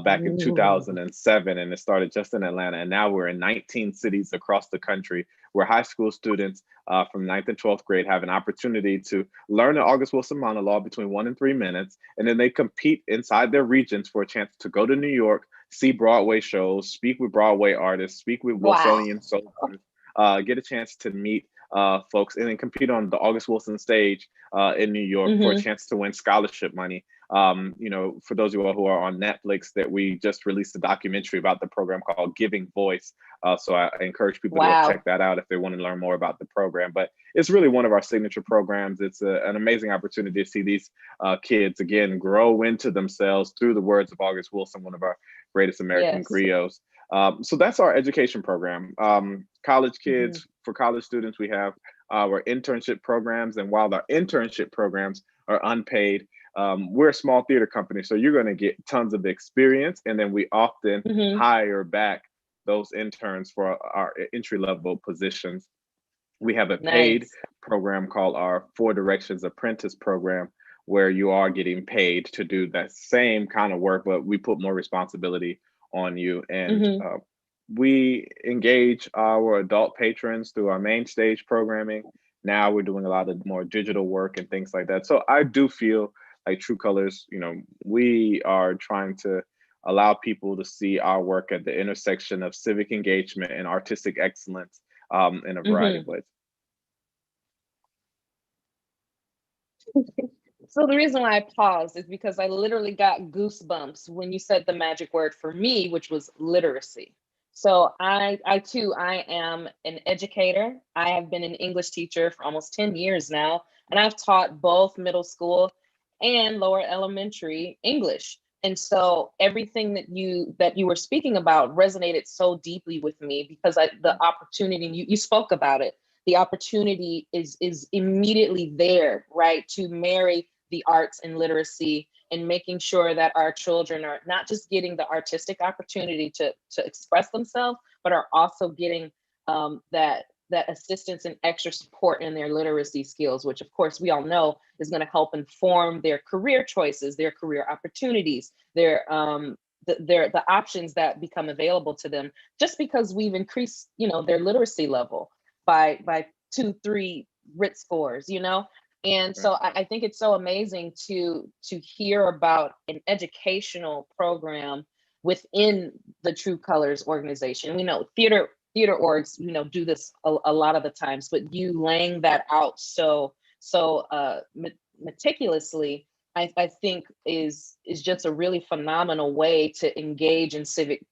back in 2007, and it started just in Atlanta, and now we're in 19 cities across the country where high school students from 9th and 12th grade have an opportunity to learn the August Wilson monologue between 1 and 3 minutes, and then they compete inside their regions for a chance to go to New York, see Broadway shows, speak with Broadway artists, speak with Wilsonian soldiers, get a chance to meet folks, and then compete on the August Wilson stage in New York for a chance to win scholarship money. For those of you all who are on Netflix, that we just released a documentary about the program called Giving Voice. So I encourage people to go check that out if they want to learn more about the program. But it's really one of our signature programs. It's an amazing opportunity to see these kids, again, grow into themselves through the words of August Wilson, one of our greatest American griots. So that's our education program. College kids, for college students, we have our internship programs. And while our internship programs are unpaid, we're a small theater company, so you're going to get tons of experience. And then we often hire back those interns for our entry level positions. We have a paid program called our Four Directions Apprentice program, where you are getting paid to do that same kind of work, but we put more responsibility on you. And we engage our adult patrons through our main stage programming. Now we're doing a lot of more digital work and things like that. So I do feel like True Colors, we are trying to allow people to see our work at the intersection of civic engagement and artistic excellence in a variety of ways. So the reason why I paused is because I literally got goosebumps when you said the magic word for me, which was literacy. So I too am an educator. I have been an English teacher for almost 10 years now, and I've taught both middle school and lower elementary English. And so everything that you were speaking about resonated so deeply with me, because the opportunity, you spoke about it, the opportunity is immediately there, right? To marry the arts and literacy, and making sure that our children are not just getting the artistic opportunity to express themselves, but are also getting that assistance and extra support in their literacy skills, which of course we all know is going to help inform their career choices, their career opportunities, their the options that become available to them, just because we've increased, their literacy level by 2-3 RIT scores, And so I think it's so amazing to hear about an educational program within the True Colors organization. We know theater orgs, do this a lot of the times, but you laying that out so meticulously, I think is just a really phenomenal way to engage in civic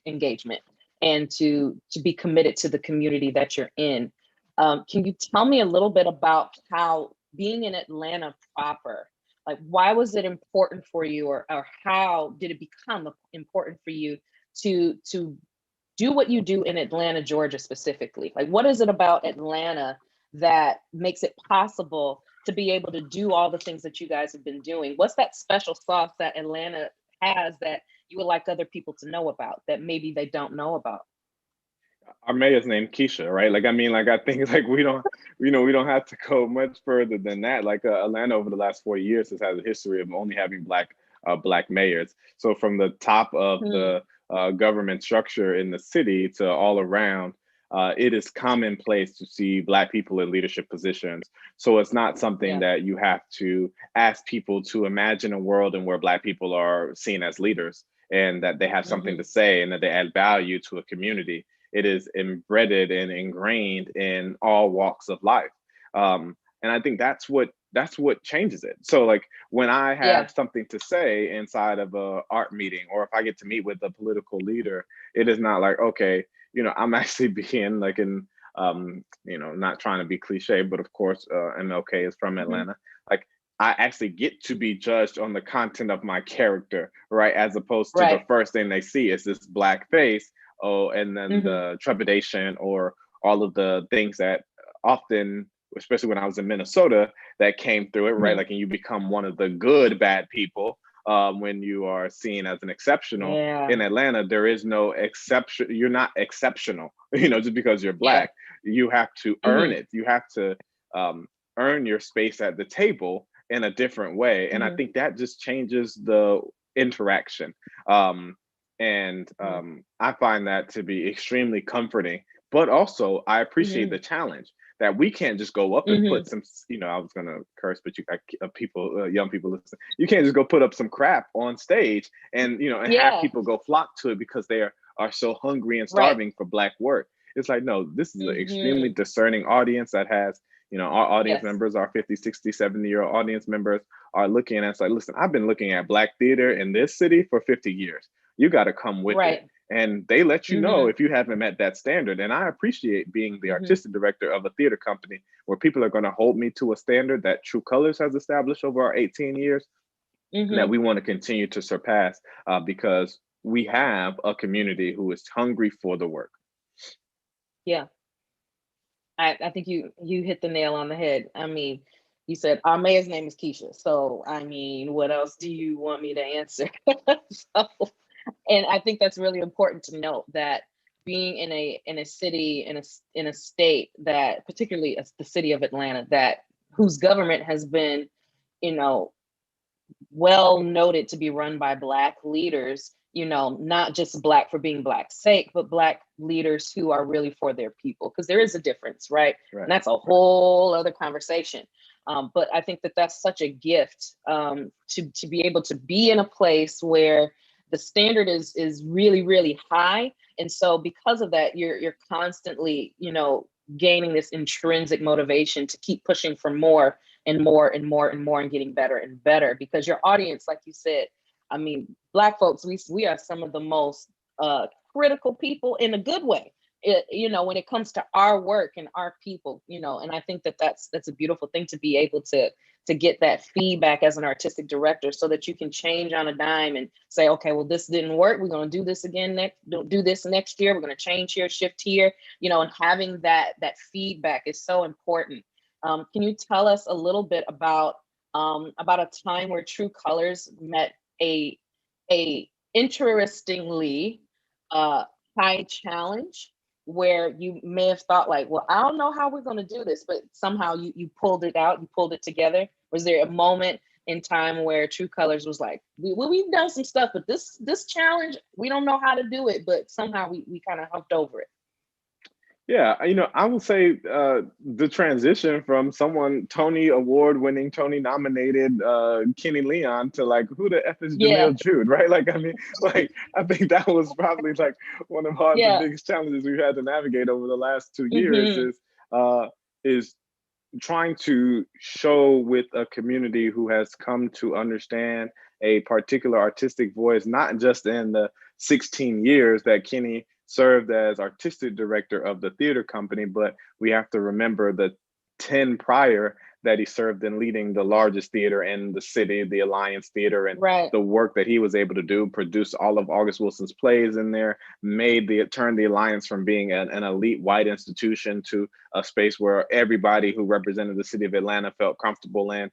engagement, and to be committed to the community that you're in. Can you tell me a little bit about how being in Atlanta proper, like why was it important for you, or how did it become important for you to do what you do in Atlanta, Georgia specifically? Like, what is it about Atlanta that makes it possible to be able to do all the things that you guys have been doing? What's that special sauce that Atlanta has that you would like other people to know about, that maybe they don't know about? Our mayor's named Keisha, right? I think we don't have to go much further than that. Atlanta over the last 4 years has had a history of only having black mayors. So from the top of the government structure in the city to all around, it is commonplace to see Black people in leadership positions. So it's not something that you have to ask people to imagine a world in where Black people are seen as leaders, and that they have something to say, and that they add value to a community. It is embedded and ingrained in all walks of life. And I think that's what changes it. So when I have something to say inside of a art meeting, or if I get to meet with a political leader, it is not like, okay, I'm actually being not trying to be cliche, but of course, MLK is from Atlanta. I actually get to be judged on the content of my character, right? As opposed to the first thing they see is this Black face. Oh, and then the trepidation, or all of the things that often, especially when I was in Minnesota, that came through it, right? And you become one of the good bad people when you are seen as an exceptional. In Atlanta, there is no exception. You're not exceptional, just because you're Black. You have to earn it. You have to earn your space at the table in a different way. And I think that just changes the interaction. I find that to be extremely comforting, but also I appreciate the challenge that we can't just go up and put some, I was going to curse, but young people listen. You can't just go put up some crap on stage and have people go flock to it because they are so hungry and starving for Black work. It's like, no, this is an extremely discerning audience that has, our audience members, our 50, 60, 70-year-old audience members are looking at us like, listen, I've been looking at Black theater in this city for 50 years. You got to come with it. And they let you know if you haven't met that standard. And I appreciate being the artistic director of a theater company where people are going to hold me to a standard that True Colors has established over our 18 years, that we want to continue to surpass because we have a community who is hungry for the work. Yeah. I think you hit the nail on the head. I mean, you said our mayor's name is Keisha. So I mean, what else do you want me to answer? So, and I think that's really important to note that being in a city, in a state that, particularly the city of Atlanta, that whose government has been, you know, well noted to be run by Black leaders, you know, not just Black for being Black's sake, but Black leaders who are really for their people, because there is a difference, right? Right. And that's a whole other conversation. But I think that that's such a gift, to be able to be in a place where the standard is really, really high. And so because of that, you're constantly, you know, gaining this intrinsic motivation to keep pushing for more and more and more and more, and getting better and better, because your audience, like you said, I mean, Black folks, we are some of the most critical people in a good way, you know, when it comes to our work and our people, you know. And I think that that's a beautiful thing, to be able to get that feedback as an artistic director, so that you can change on a dime and say, okay, well, this didn't work, we're going to do this again do this next year, we're going to change here, shift here, you know. And having that feedback is so important. Can you tell us a little bit about a time where True Colors met a interestingly high challenge, where you may have thought like, well, I don't know how we're going to do this, but somehow you pulled it out, you pulled it together? Was there a moment in time where True Colors was like, we've done some stuff, but this challenge, we don't know how to do it, but somehow we kind of humped over it? Yeah, you know, I would say the transition from someone Tony Award-winning, Tony-nominated Kenny Leon to like, who the F is Yeah. Jamil Jude, right? Like, I mean, like, I think that was probably like one of the biggest challenges we've had to navigate over the last 2 years is trying to show with a community who has come to understand a particular artistic voice, not just in the 16 years that Kenny served as artistic director of the theater company, but we have to remember the 10 prior that he served in leading the largest theater in the city, the Alliance Theater, and Right. the work that he was able to do, produce all of August Wilson's plays in there, turned the Alliance from being an elite white institution to a space where everybody who represented the city of Atlanta felt comfortable in.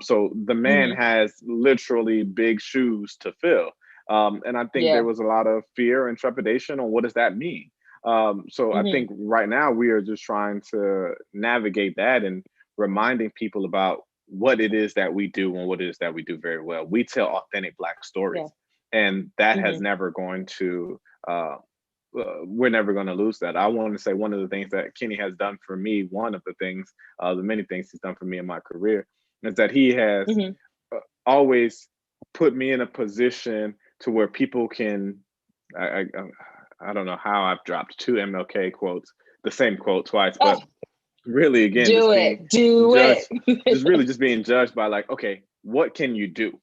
So the man has literally big shoes to fill. And I think there was a lot of fear and trepidation on what does that mean. So I think right now we are just trying to navigate that and reminding people about what it is that we do and what it is that we do very well. We tell authentic Black stories, and that has never going to, we're never going to lose that. I want to say one of the things that Kenny has done for me, one of the things, the many things he's done for me in my career, is that he has always put me in a position to where people can, I don't know how I've dropped 2 MLK quotes, the same quote twice, but really, again, just being judged by like, okay, what can you do,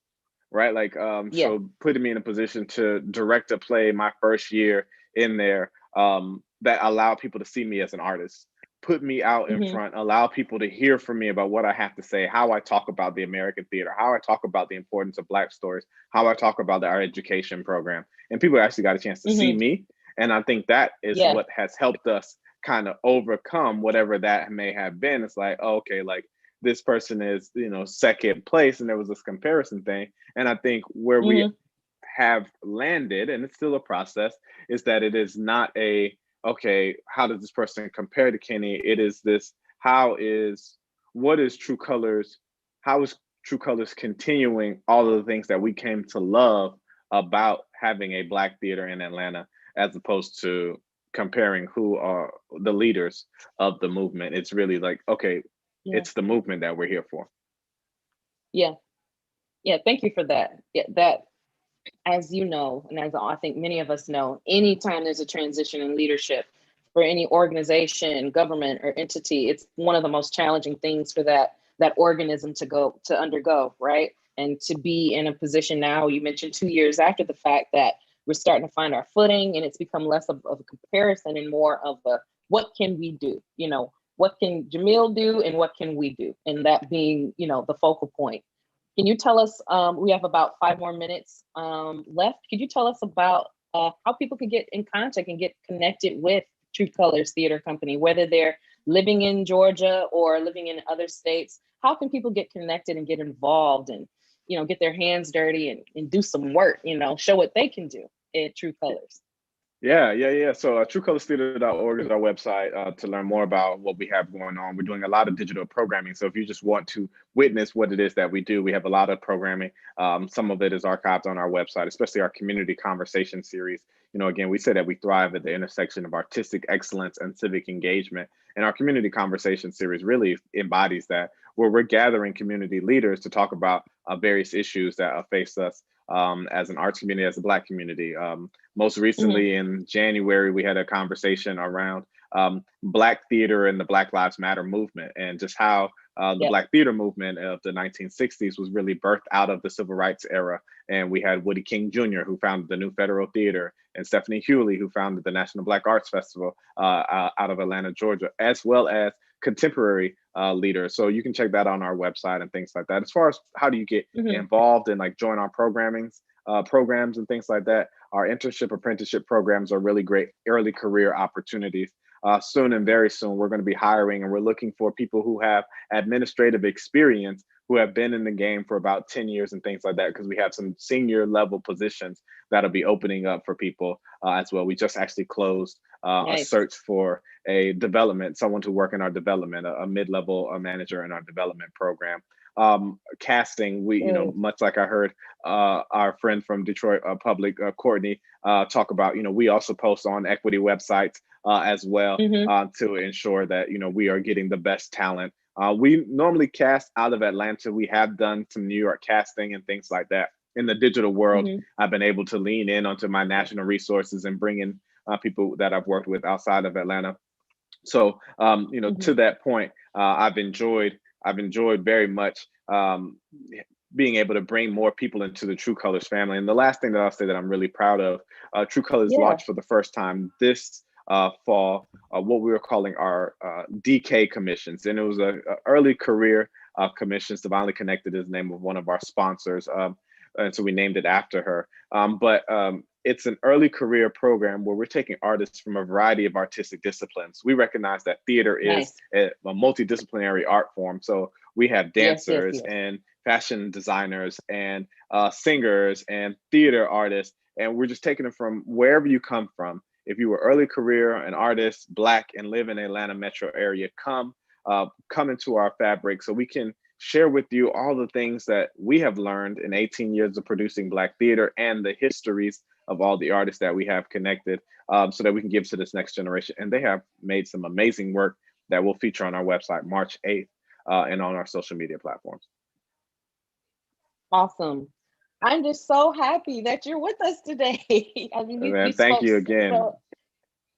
right? Like, so putting me in a position to direct a play my first year in there, that allowed people to see me as an artist, put me out in front, allow people to hear from me about what I have to say, how I talk about the American theater, how I talk about the importance of Black stories, how I talk about our education program. And people actually got a chance to see me. And I think that is what has helped us kind of overcome whatever that may have been. It's like, oh, okay, like this person is, you know, second place, and there was this comparison thing. And I think where we have landed, and it's still a process, is that it is not a, okay, how does this person compare to Kenny? It is this, how is True Colors continuing all of the things that we came to love about having a Black theater in Atlanta, as opposed to comparing who are the leaders of the movement. It's really like, okay, it's the movement that we're here for. Yeah, thank you for that. That, as you know, and as I think many of us know, anytime there's a transition in leadership for any organization, government, or entity, it's one of the most challenging things for that organism to undergo, right? And to be in a position now, you mentioned 2 years after the fact, that we're starting to find our footing, and it's become less of a comparison and more of a, what can we do? You know, what can Jamil do and what can we do? And that being, you know, the focal point. Can you tell us, we have about 5 more minutes left. Could you tell us about how people can get in contact and get connected with True Colors Theater Company, whether they're living in Georgia or living in other states, how can people get connected and get involved and, get their hands dirty and do some work, show what they can do at True Colors? Yeah. So truecolorstheater.org is our website to learn more about what we have going on. We're doing a lot of digital programming. So if you just want to witness what it is that we do, we have a lot of programming. Some of it is archived on our website, especially our community conversation series. Again, we say that we thrive at the intersection of artistic excellence and civic engagement. And our community conversation series really embodies that, where we're gathering community leaders to talk about various issues that face us as an arts community, as a Black community. Most recently in January, we had a conversation around Black theater and the Black Lives Matter movement, and just how the Black theater movement of the 1960s was really birthed out of the civil rights era. And we had Woody King Jr., who founded the New Federal Theater, and Stephanie Hewley, who founded the National Black Arts Festival out of Atlanta, Georgia, as well as contemporary leaders. So you can check that on our website and things like that. As far as how do you get involved and join our programs and things like that, our internship apprenticeship programs are really great early career opportunities. Soon and very soon, we're going to be hiring, and we're looking for people who have administrative experience, who have been in the game for about 10 years and things like that, because we have some senior level positions that'll be opening up for people as well. We just actually closed a search for someone to work in our development, a mid-level manager in our development program. Casting, we, much like I heard our friend from Detroit Public, Courtney, talk about, we also post on equity websites as well to ensure that, we are getting the best talent. We normally cast out of Atlanta. We have done some New York casting and things like that. In the digital world, I've been able to lean in onto my national resources and bring in people that I've worked with outside of Atlanta. So, to that point, I've enjoyed very much being able to bring more people into the True Colors family. And the last thing that I'll say that I'm really proud of, True Colors launched for the first time this fall, what we were calling our DK commissions. And it was a early career commissions. Divinely Connected is the name of one of our sponsors. And so we named it after her. But it's an early career program where we're taking artists from a variety of artistic disciplines. We recognize that theater is a multidisciplinary art form. So we have dancers and fashion designers and singers and theater artists. And we're just taking them from wherever you come from. If you were early career, an artist, Black, and live in the Atlanta metro area, come into our fabric so we can share with you all the things that we have learned in 18 years of producing Black theater and the histories of all the artists that we have connected, so that we can give to this next generation. And they have made some amazing work that will feature on our website March 8th and on our social media platforms. Awesome. I'm just so happy that you're with us today. I mean, thank you again.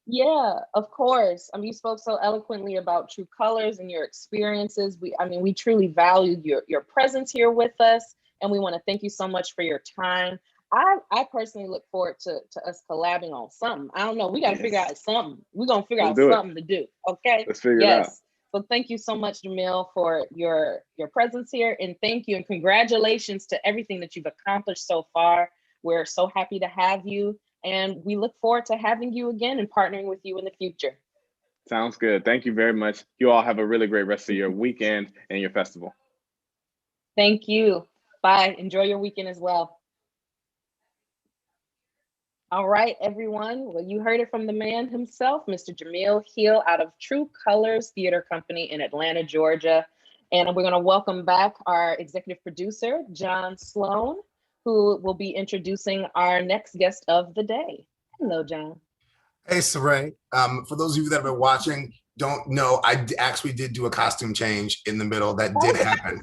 Yeah, of course. You spoke so eloquently about True Colors and your experiences. We truly value your presence here with us, and we want to thank you so much for your time. I personally look forward to us collabing on something. I don't know. We got to figure out something. We're going to figure out something to do. Okay. Let's figure it out. So thank you so much, Jamil, for your presence here. And thank you and congratulations to everything that you've accomplished so far. We're so happy to have you. And we look forward to having you again and partnering with you in the future. Sounds good. Thank you very much. You all have a really great rest of your weekend and your festival. Thank you. Bye. Enjoy your weekend as well. All right, everyone. Well, you heard it from the man himself, Mr. Jamil Hill, out of True Colors Theater Company in Atlanta, Georgia. And we're going to welcome back our executive producer, John Sloan, who will be introducing our next guest of the day. Hello, John. Hey, Saray. For those of you that have been watching, don't know, I actually did do a costume change in the middle. That did happen.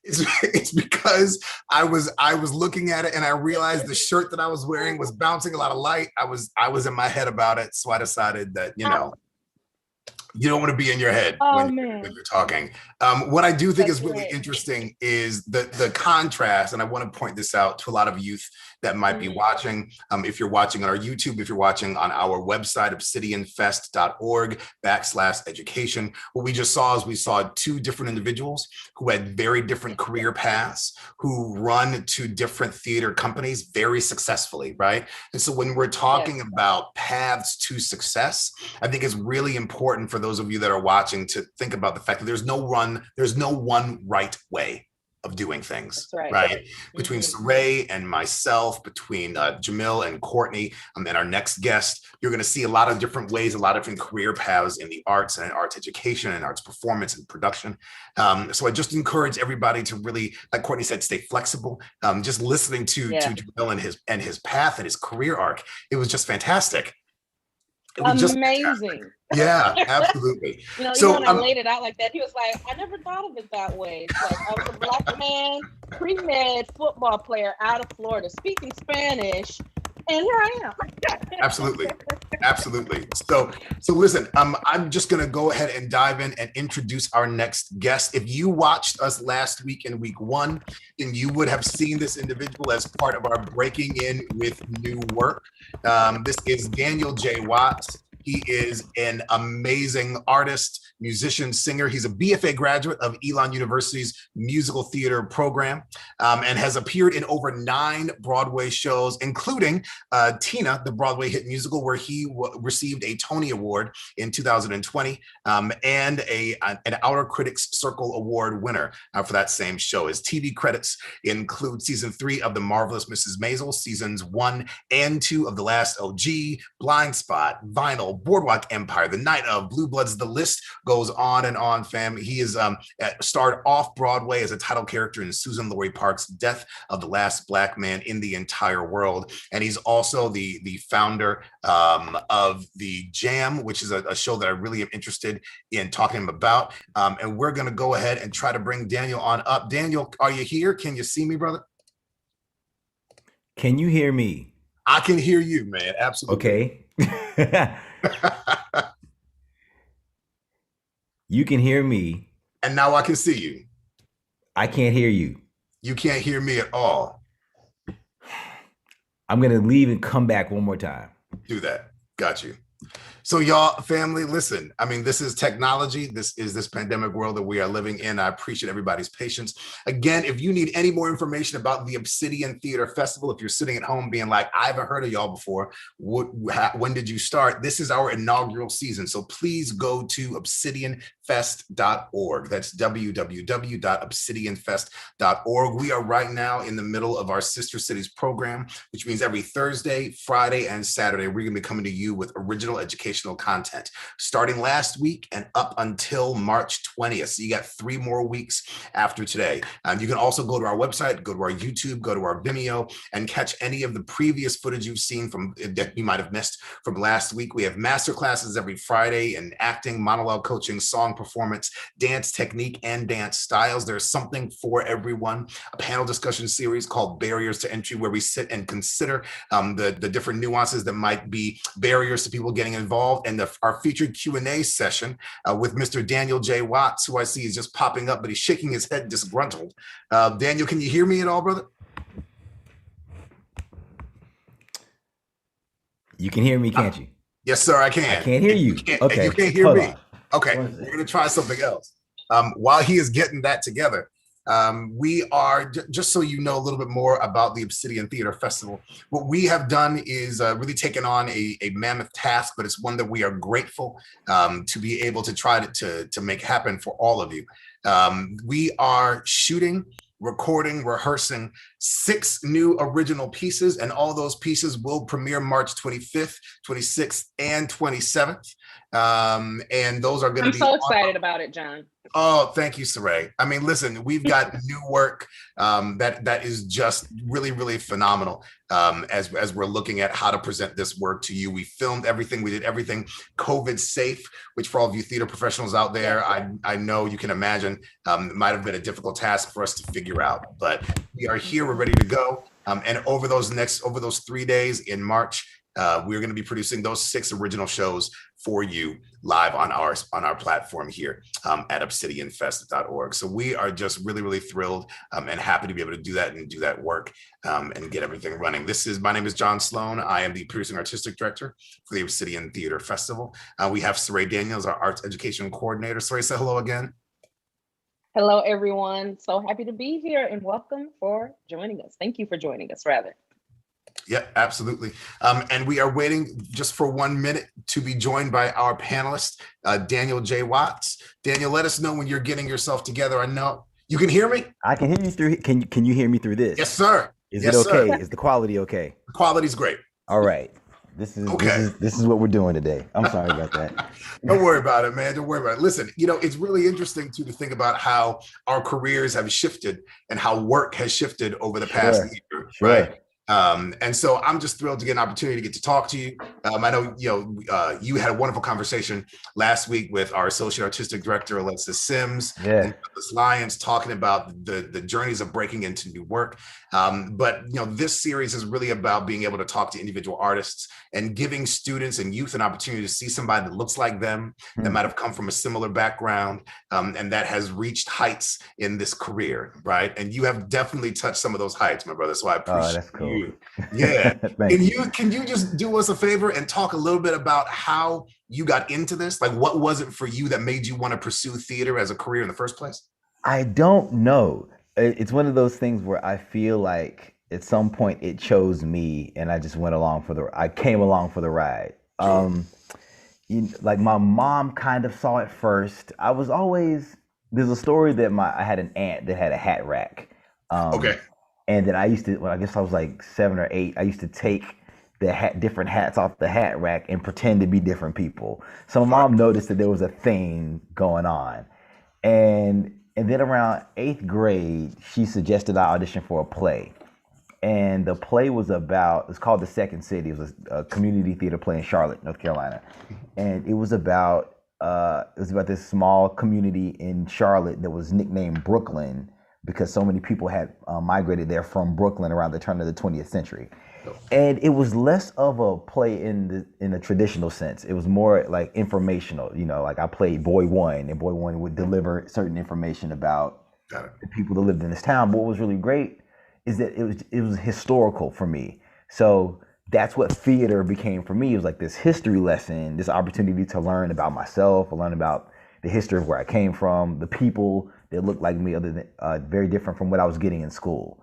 It's because I was looking at it and I realized the shirt that I was wearing was bouncing a lot of light. I was in my head about it, so I decided that You don't want to be in your head when you're talking. What I do think is really interesting is the contrast, and I want to point this out to a lot of youth that might be watching. If you're watching on our YouTube, if you're watching on our website, obsidianfest.org/education, what we just saw is we saw two different individuals who had very different career paths, who run two different theater companies very successfully, right? And so when we're talking about paths to success, I think it's really important for those of you that are watching to think about the fact that there's no one right way of doing things, right? Between Saray and myself, between Jamil and Courtney, and our next guest, you're going to see a lot of different ways, a lot of different career paths in the arts and in arts education and arts performance and production. So I just encourage everybody to really, like Courtney said, stay flexible. Just listening to Jamil and his path and his career arc, it was just fantastic. It was amazing. Yeah, absolutely. So when I laid it out like that, he was like, I never thought of it that way. It's like, I was a Black man, pre-med football player out of Florida, speaking Spanish, and here I am. Absolutely. So listen, I'm just going to go ahead and dive in and introduce our next guest. If you watched us last week in week 1, then you would have seen this individual as part of our Breaking In with New Work. This is Daniel J. Watts. He is an amazing artist, musician, singer. He's a BFA graduate of Elon University's musical theater program, and has appeared in over 9 Broadway shows, including Tina, the Broadway hit musical, where he received a Tony Award in 2020, and an Outer Critics Circle Award winner for that same show. His TV credits include season 3 of The Marvelous Mrs. Maisel, seasons 1 and 2 of The Last OG, Blind Spot, Vinyl, Boardwalk Empire, The Night of, Blue Bloods. The list goes on and on, fam. He is starred off Broadway as a title character in Susan Laurie Park's Death of the Last Black Man in the Entire World. And he's also the founder of the Jam, which is a show that I really am interested in talking about. And we're going to go ahead and try to bring Daniel on up. Daniel, are you here? Can you see me, brother? Can you hear me? I can hear you, man. Absolutely. Okay. You can hear me. And now I can see you. I can't hear you. You can't hear me at all. I'm going to leave and come back one more time. Do that. Got you. So y'all, family, listen, I mean, this is technology. This is this pandemic world that we are living in. I appreciate everybody's patience. Again, if you need any more information about the Obsidian Theater Festival, if you're sitting at home being like, I haven't heard of y'all before, when did you start? This is our inaugural season. So please go to obsidianfest.org. That's www.obsidianfest.org. We are right now in the middle of our Sister Cities program, which means every Thursday, Friday, and Saturday, we're going to be coming to you with original educational content starting last week and up until March 20th. So you got 3 more weeks after today. You can also go to our website, go to our YouTube, go to our Vimeo, and catch any of the previous footage you've seen from that you might have missed from last week. We have master classes every Friday in acting, monologue coaching, song performance, dance technique, and dance styles. There's something for everyone. A panel discussion series called Barriers to Entry, where we sit and consider the different nuances that might be barriers to people getting involved, and our featured Q&A session with Mr. Daniel J. Watts, who I see is just popping up, but he's shaking his head disgruntled. Daniel, can you hear me at all, brother? You can hear me, can't you? Yes, sir, I can. I can't hear you. Okay. You can't hear me. Okay, we're going to try something else. While he is getting that together, we are, just so you know a little bit more about the Obsidian Theater Festival, what we have done is really taken on a mammoth task, but it's one that we are grateful to be able to try to make happen for all of you. We are shooting, recording, rehearsing 6 new original pieces, and all those pieces will premiere March 25th, 26th, and 27th. And those are going to be— I'm so excited about it, John. Oh, thank you, Saray. I mean, listen, we've got new work that is just really, really phenomenal as we're looking at how to present this work to you. We filmed everything. We did everything COVID safe, which for all of you theater professionals out there, I know you can imagine it might have been a difficult task for us to figure out, but we are here. We're ready to go. And over those 3 days in March, we're going to be producing those 6 original shows for you live on our platform here at obsidianfest.org. So we are just really, really thrilled and happy to be able to do that and do that work and get everything running. My name is John Sloan. I am the producing artistic director for the Obsidian Theater Festival. We have Saray Daniels, our arts education coordinator. Saray, say hello again. Hello, everyone. So happy to be here and welcome for joining us. Thank you for joining us, rather. Yeah, absolutely. And we are waiting just for 1 minute to be joined by our panelist, Daniel J. Watts. Daniel, let us know when you're getting yourself together. I know you can hear me. I can hear you through. Can you hear me through this? Yes, sir. Is yes, it okay? Sir. Is the quality okay? The quality's great. All right. This is what we're doing today. I'm sorry about that. Don't worry about it, man. Don't worry about it. Listen, it's really interesting to think about how our careers have shifted and how work has shifted over the past year, right? And so I'm just thrilled to get an opportunity to get to talk to you. I know, you had a wonderful conversation last week with our associate artistic director, Alexis Sims, and Douglas Lyons, talking about the journeys of breaking into new work. But this series is really about being able to talk to individual artists and giving students and youth an opportunity to see somebody that looks like them, that might have come from a similar background, and that has reached heights in this career, right? And you have definitely touched some of those heights, my brother. So I appreciate that's cool. you. Yeah. Can you just do us a favor and talk a little bit about how you got into this? Like, what was it for you that made you want to pursue theater as a career in the first place? I don't know. It's one of those things where I feel like at some point it chose me, and I just I came along for the ride. Like my mom kind of saw it first. There's a story that I had an aunt that had a hat rack. Okay. And then I guess I was like 7 or 8, I used to take the different hats off the hat rack and pretend to be different people. So my mom noticed that there was a thing going on. And then around 8th grade, she suggested I audition for a play. And the play it's called The Second City. It was a community theater play in Charlotte, North Carolina. And it was about this small community in Charlotte that was nicknamed Brooklyn, because so many people had migrated there from Brooklyn around the turn of the 20th century. And it was less of a play in the traditional sense. It was more like informational, like I played Boy One, and Boy One would deliver certain information about the people that lived in this town. But what was really great is that it was historical for me. So that's what theater became for me. It was like this history lesson, this opportunity to learn about myself, learn about the history of where I came from, the people that looked like me, other than very different from what I was getting in school.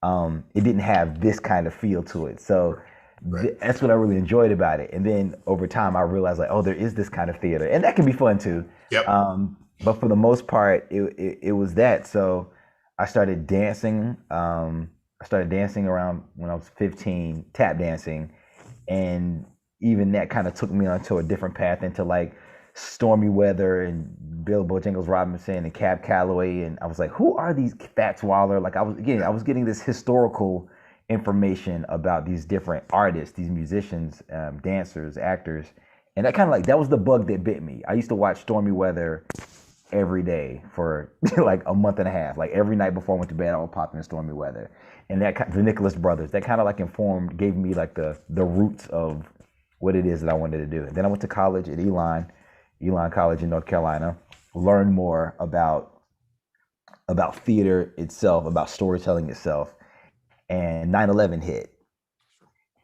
It didn't have this kind of feel to it. So that's what I really enjoyed about it. And then over time, I realized there is this kind of theater, and that can be fun too. Yep. But for the most part, it was that. So I started dancing. I started dancing around when I was 15, tap dancing. And even that kind of took me onto a different path into like Stormy Weather and Bill Bojangles Robinson and Cab Calloway, and I was like, who are these Fats Waller? Like I was getting this historical information about these different artists, these musicians, dancers, actors, and that was the bug that bit me. I used to watch Stormy Weather every day for like a month and a half. Like every night before I went to bed, I would pop in Stormy Weather, and the Nicholas Brothers. That kind of like gave me like the roots of what it is that I wanted to do. And then I went to college at Elon College in North Carolina, learn more about theater itself, about storytelling itself. And 9/11 hit,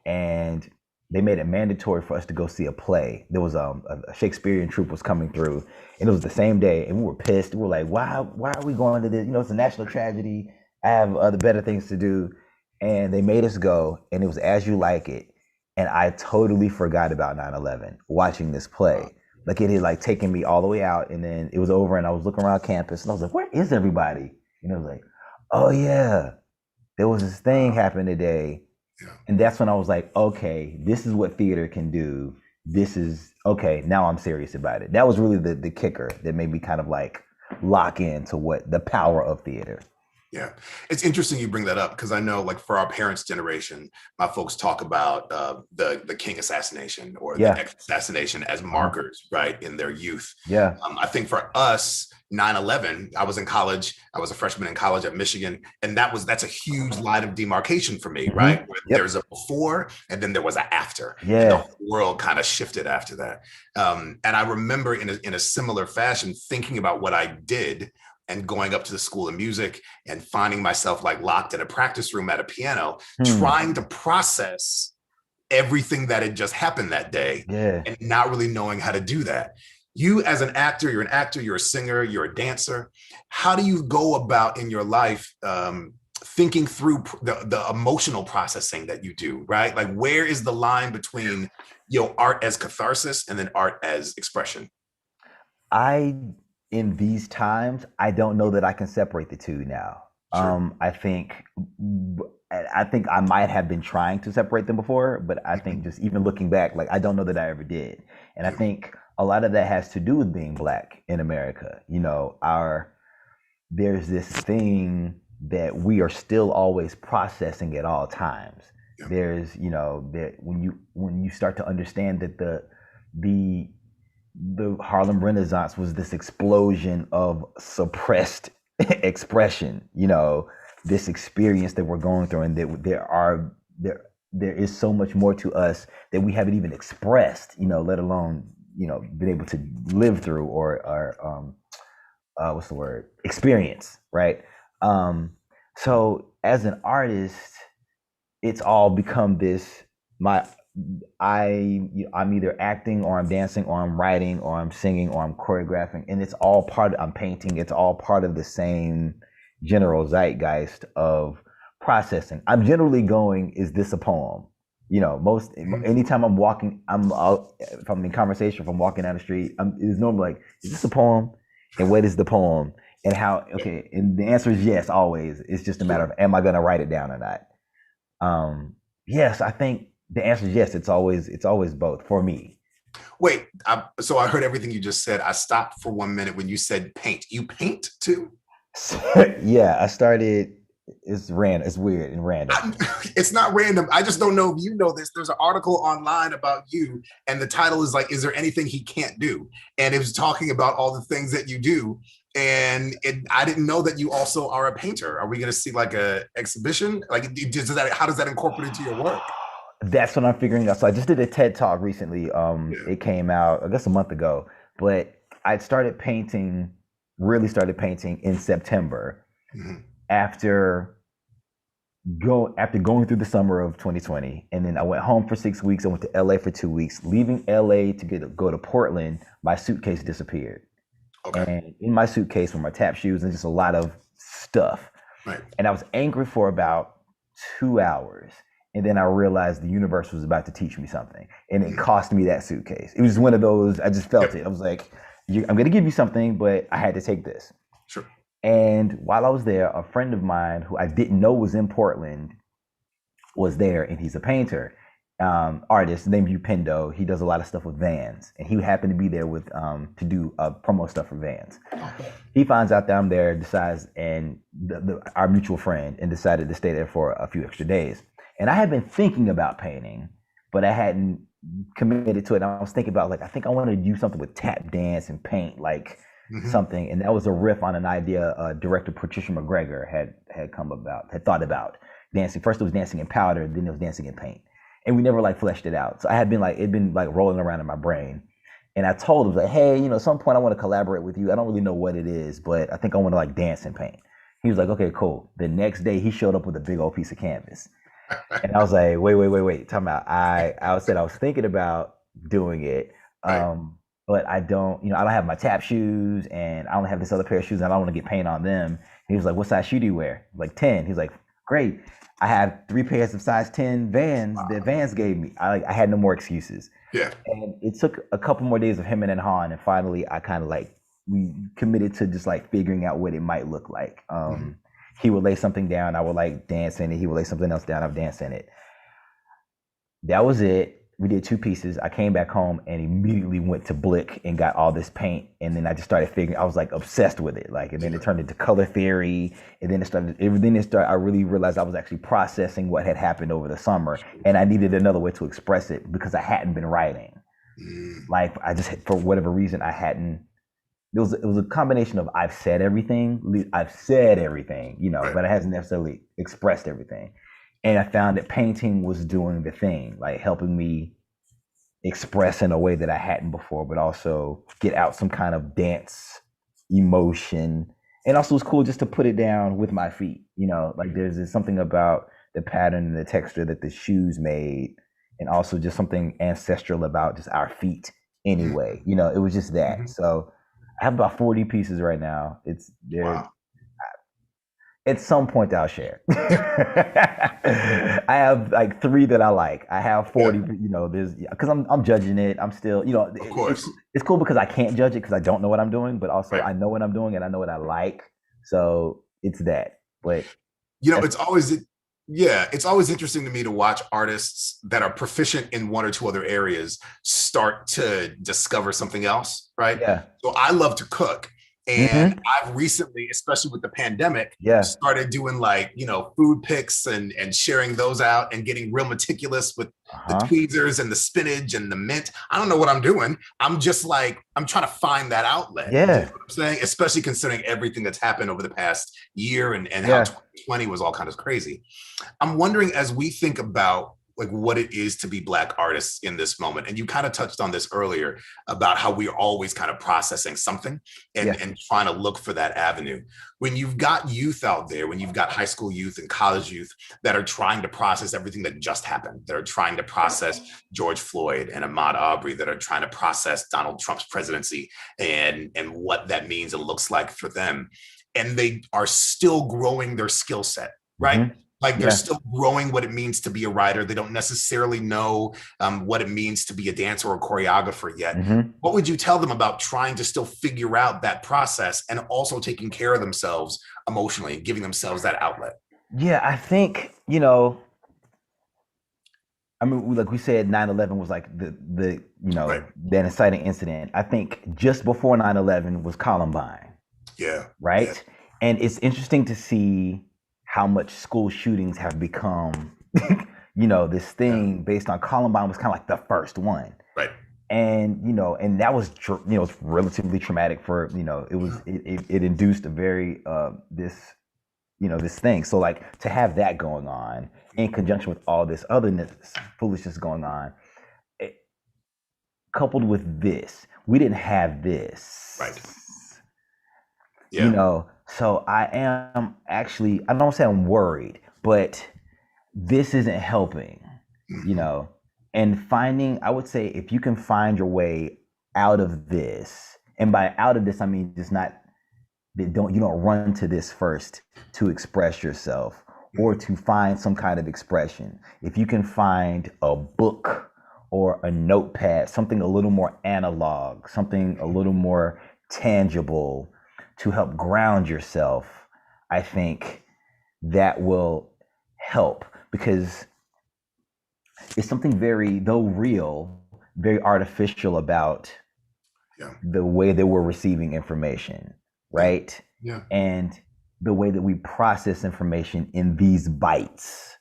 and they made it mandatory for us to go see a play. There was a Shakespearean troupe was coming through, and it was the same day, and we were pissed. We were like, why are we going to this? It's a national tragedy. I have other better things to do. And they made us go, and it was As You Like It. And I totally forgot about 9/11 watching this play. Like it had like taken me all the way out, and then it was over, and I was looking around campus, and I was like, where is everybody? I was like, oh yeah, there was this thing happened today. Yeah. And that's when I was like, okay, this is what theater can do. This is okay. Now I'm serious about it. That was really the kicker that made me kind of like lock into what the power of theater. Yeah, it's interesting you bring that up because I know, like, for our parents' generation, my folks talk about the King assassination or the Yeah. X assassination as Uh-huh. markers, right, in their youth. Yeah. I think for us, 9/11, I was in college. I was a freshman in college at Michigan, and that's a huge line of demarcation for me, right? Hmm. Where Yep. there's a before, and then there was a after, and the Yeah. whole world kind of shifted after that. And I remember in a similar fashion thinking about what I did and going up to the School of Music and finding myself like locked in a practice room at a piano, Hmm. trying to process everything that had just happened that day Yeah. and not really knowing how to do that. You as an actor, you're a singer, you're a dancer. How do you go about in your life thinking through the emotional processing that you do, right? Like, where is the line between, art as catharsis and then art as expression? I, in these times, I don't know that I can separate the two now. Sure. I think I might have been trying to separate them before, but I think just even looking back, like I don't know that I ever did. And I Yeah. think a lot of that has to do with being black in America. There's this thing that we are still always processing at all times. Yeah. There's, that when you start to understand that the Harlem Renaissance was this explosion of suppressed expression, this experience that we're going through, and that there is so much more to us that we haven't even expressed, let alone, been able to live through or what's the word? Experience, right? So as an artist, it's all become this my I'm either acting or I'm dancing or I'm writing or I'm singing or I'm choreographing, and it's all I'm painting. It's all part of the same general zeitgeist of processing. I'm generally going, is this a poem? Anytime I'm walking, if I'm in conversation, if I'm walking down the street, it's normally like, is this a poem? And what is the poem? And how? Okay, and the answer is yes, always. It's just a matter of, am I going to write it down or not? Yes, I think the answer is yes. It's always both for me. Wait, so I heard everything you just said. I stopped for 1 minute when you said paint. You paint too? Yeah, I started. It's random. It's weird and random. It's not random. I just don't know if you know this. There's an article online about you, and the title is like, "Is there anything he can't do?" And it was talking about all the things that you do. And I didn't know that you also are a painter. Are we going to see like a exhibition? Like, how does that incorporate into your work? That's what I'm figuring out. So I just did a TED talk recently. It came out, I guess, a month ago. But I really started painting in September. Mm-hmm. After going through the summer of 2020, and then I went home for 6 weeks. I went to LA for 2 weeks. Leaving LA to go to Portland, my suitcase disappeared. Okay. And in my suitcase were my tap shoes and just a lot of stuff. Right. And I was angry for about 2 hours. And then I realized the universe was about to teach me something. And it cost me that suitcase. It was one of those, I just felt it. I was like, I'm going to give you something, but I had to take this. Sure. And while I was there, a friend of mine who I didn't know was in Portland was there, and he's a painter, artist named Upendo. He does a lot of stuff with Vans, and he happened to be there with to do promo stuff for Vans. He finds out that I'm there, decides, and our mutual friend, and decided to stay there for a few extra days. And I had been thinking about painting, but I hadn't committed to it. I was thinking about, like, I think I want to do something with tap dance and paint, like something. And that was a riff on an idea director Patricia McGregor had thought about dancing. First it was dancing in powder, then it was dancing in paint. And we never fleshed it out. So it'd been rolling around in my brain. And I told him, like, hey, at some point I want to collaborate with you. I don't really know what it is, but I think I want to dance and paint. He was like, okay, cool. The next day he showed up with a big old piece of canvas. And I was like, wait, time out. I said I was thinking about doing it, but I don't have my tap shoes, and I only have this other pair of shoes, and I don't want to get paint on them. He was like, what size shoe do you wear? Like 10. He's like, great. I have 3 pairs of size 10 Vans that Vans gave me. I had no more excuses. Yeah. And it took a couple more days of him and Han, and finally I kind of we committed to just figuring out what it might look like. He would lay something down, I would dance in it. He would lay something else down, I would dance in it. That was it. we did 2 pieces. I came back home and immediately went to Blick and got all this paint. And then I just started figuring, I was like obsessed with it. Like, and then it turned into color theory. And then I really realized I was actually processing what had happened over the summer. And I needed another way to express it because I hadn't been writing. Like, I just, for whatever reason, I hadn't. It was a combination of I've said everything, you know, but I hasn't necessarily expressed everything. And I found that painting was doing the thing, like helping me express in a way that I hadn't before, but also get out some kind of dance emotion. And also it's cool just to put it down with my feet, you know, like there's something about the pattern and the texture that the shoes made, and also just something ancestral about just our feet anyway. You know, it was just that. So I have about 40 pieces right now. Wow. At some point I'll share. I have like 3 that I like. I have 40, you know, there's, because I'm judging it. I'm still, you know, of course. It's cool because I can't judge it because I don't know what I'm doing, but also I know what I'm doing and I know what I like. So it's that. But you know, it's always interesting to me to watch artists that are proficient in 1 or 2 other areas start to discover something else, right? Yeah. So I love to cook. And I've recently, especially with the pandemic, started doing like, you know, food pics and sharing those out and getting real meticulous with the tweezers and the spinach and the mint. I don't know what I'm doing. I'm just like, I'm trying to find that outlet. Yeah. You know what I'm saying? Especially considering everything that's happened over the past year and how 2020 was all kind of crazy. I'm wondering, as we think about like what it is to be Black artists in this moment. And you kind of touched on this earlier about how we are always kind of processing something and trying to look for that avenue. When you've got youth out there, when you've got high school youth and college youth that are trying to process everything that just happened, that are trying to process George Floyd and Ahmaud Arbery, that are trying to process Donald Trump's presidency and what that means and looks like for them. And they are still growing their skill set, right? Like they're still growing what it means to be a writer. They don't necessarily know what it means to be a dancer or a choreographer yet. What would you tell them about trying to still figure out that process and also taking care of themselves emotionally and giving themselves that outlet? Yeah, I think, you know, I mean, like we said, 9/11 was like the you know, that inciting incident. I think just before 9/11 was Columbine. Yeah. Right? Yeah. And it's interesting to see how much school shootings have become, you know, this thing based on Columbine was kind of like the first one. Right. And, you know, and that was, you know, it's relatively traumatic for, you know, it was, it induced a very, this thing. So like to have that going on in conjunction with all this otherness, foolishness going on, coupled with this, we didn't have this. Right. Yeah. You know, so I am actually, I don't say I'm worried, but this isn't helping, you know, and I would say if you can find your way out of this, and by out of this, I mean, just not, you don't run to this first to express yourself or to find some kind of expression. If you can find a book or a notepad, something a little more analog, something a little more tangible, to help ground yourself, I think that will help, because it's something very, though real, very artificial about the way that we're receiving information, right? Yeah. And the way that we process information in these bytes,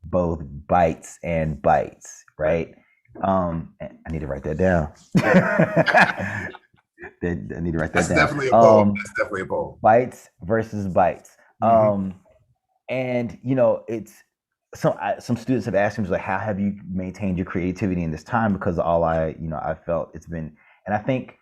both bytes and bytes, right? I need to write that down. I need to write that down. Definitely a poem. That's definitely a poem. Bytes versus bytes. And you know, it's some students have asked me like, how have you maintained your creativity in this time? Because all I felt it's been, and I think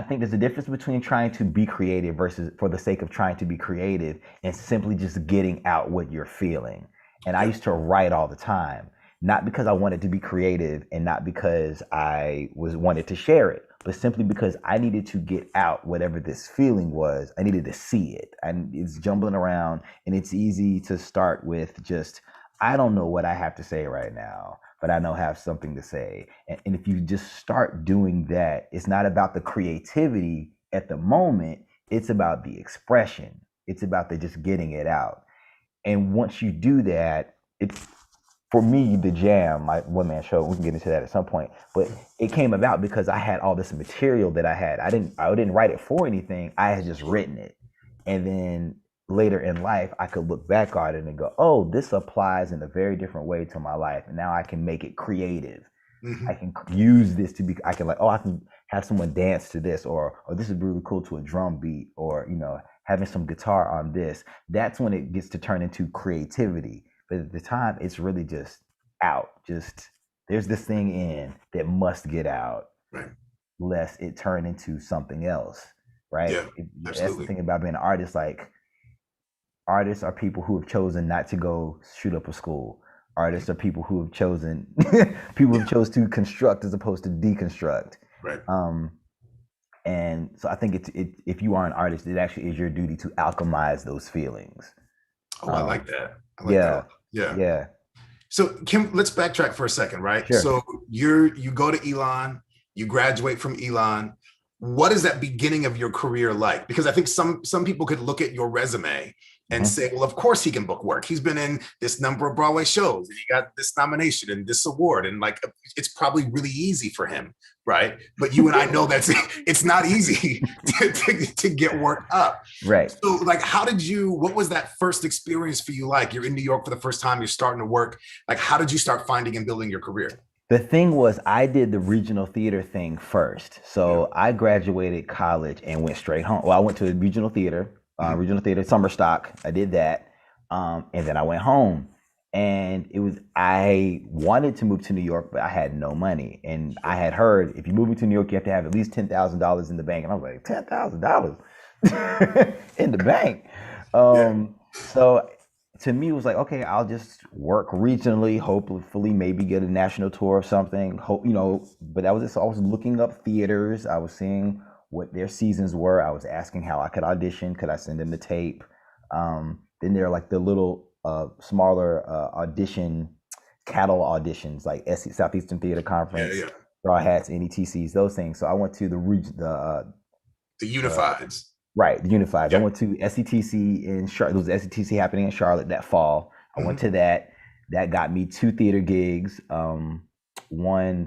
there's a difference between trying to be creative versus for the sake of trying to be creative and simply just getting out what you're feeling. And I used to write all the time, not because I wanted to be creative and not because I wanted to share it, but simply because I needed to get out whatever this feeling was. I needed to see it. And it's jumbling around, and it's easy to start with just, I don't know what I have to say right now, but I know I have something to say. And if you just start doing that, it's not about the creativity at the moment, it's about the expression. It's about the just getting it out. And once you do that, for me, the Jam, my one-man show, we can get into that at some point, but it came about because I had all this material that I had. I didn't write it for anything. I had just written it. And then later in life, I could look back on it and go, oh, this applies in a very different way to my life. And now I can make it creative. Mhm. I can use this to be, I can I can have someone dance to this, or this is really cool to a drum beat, or, having some guitar on this. That's when it gets to turn into creativity. But at the time, it's really just out. Just there's this thing in that must get out, Right. lest it turn into something else, right? Yeah, That's the absolutely. thing about being an artist. Like, artists are people who have chosen not to go shoot up a school. Artists are people who have chosen people who chose to construct as opposed to deconstruct. Right. And so I think if you are an artist, it actually is your duty to alchemize those feelings. Oh, I like that. I like Yeah, that. Yeah. yeah, So Kim, let's backtrack for a second, right? Sure. So you go to Elon, you graduate from Elon. What is that beginning of your career like? Because I think some people could look at your resume and Mhm. say, well, of course he can book work. He's been in this number of Broadway shows, and he got this nomination and this award, and like it's probably really easy for him, right? But you and I know that's it's not easy to get work up. right. So, like, what was that first experience for you like? You're in New York for the first time, you're starting to work. Like, how did you start finding and building your career? The thing was, I did the regional theater thing first. So I graduated college and went straight home. Well, I went to regional theater, summer stock. I did that. And then I went home. And I wanted to move to New York, but I had no money. And I had heard if you move to New York, you have to have at least $10,000 in the bank. And I was like, $10,000 in the bank. So to me, it was like, okay, I'll just work regionally, hopefully maybe get a national tour or something. But that was just, I was looking up theaters. I was seeing what their seasons were. I was asking how I could audition. Could I send them the tape? Then there are like the little smaller audition catalog auditions, like Southeastern Theater Conference, Draw Hats, NETCs, those things. So I went to the Unifieds. Right, the Unifieds. I went to SETC in Charlotte. There was SETC happening in Charlotte that fall. I went to that. That got me 2 theater gigs. One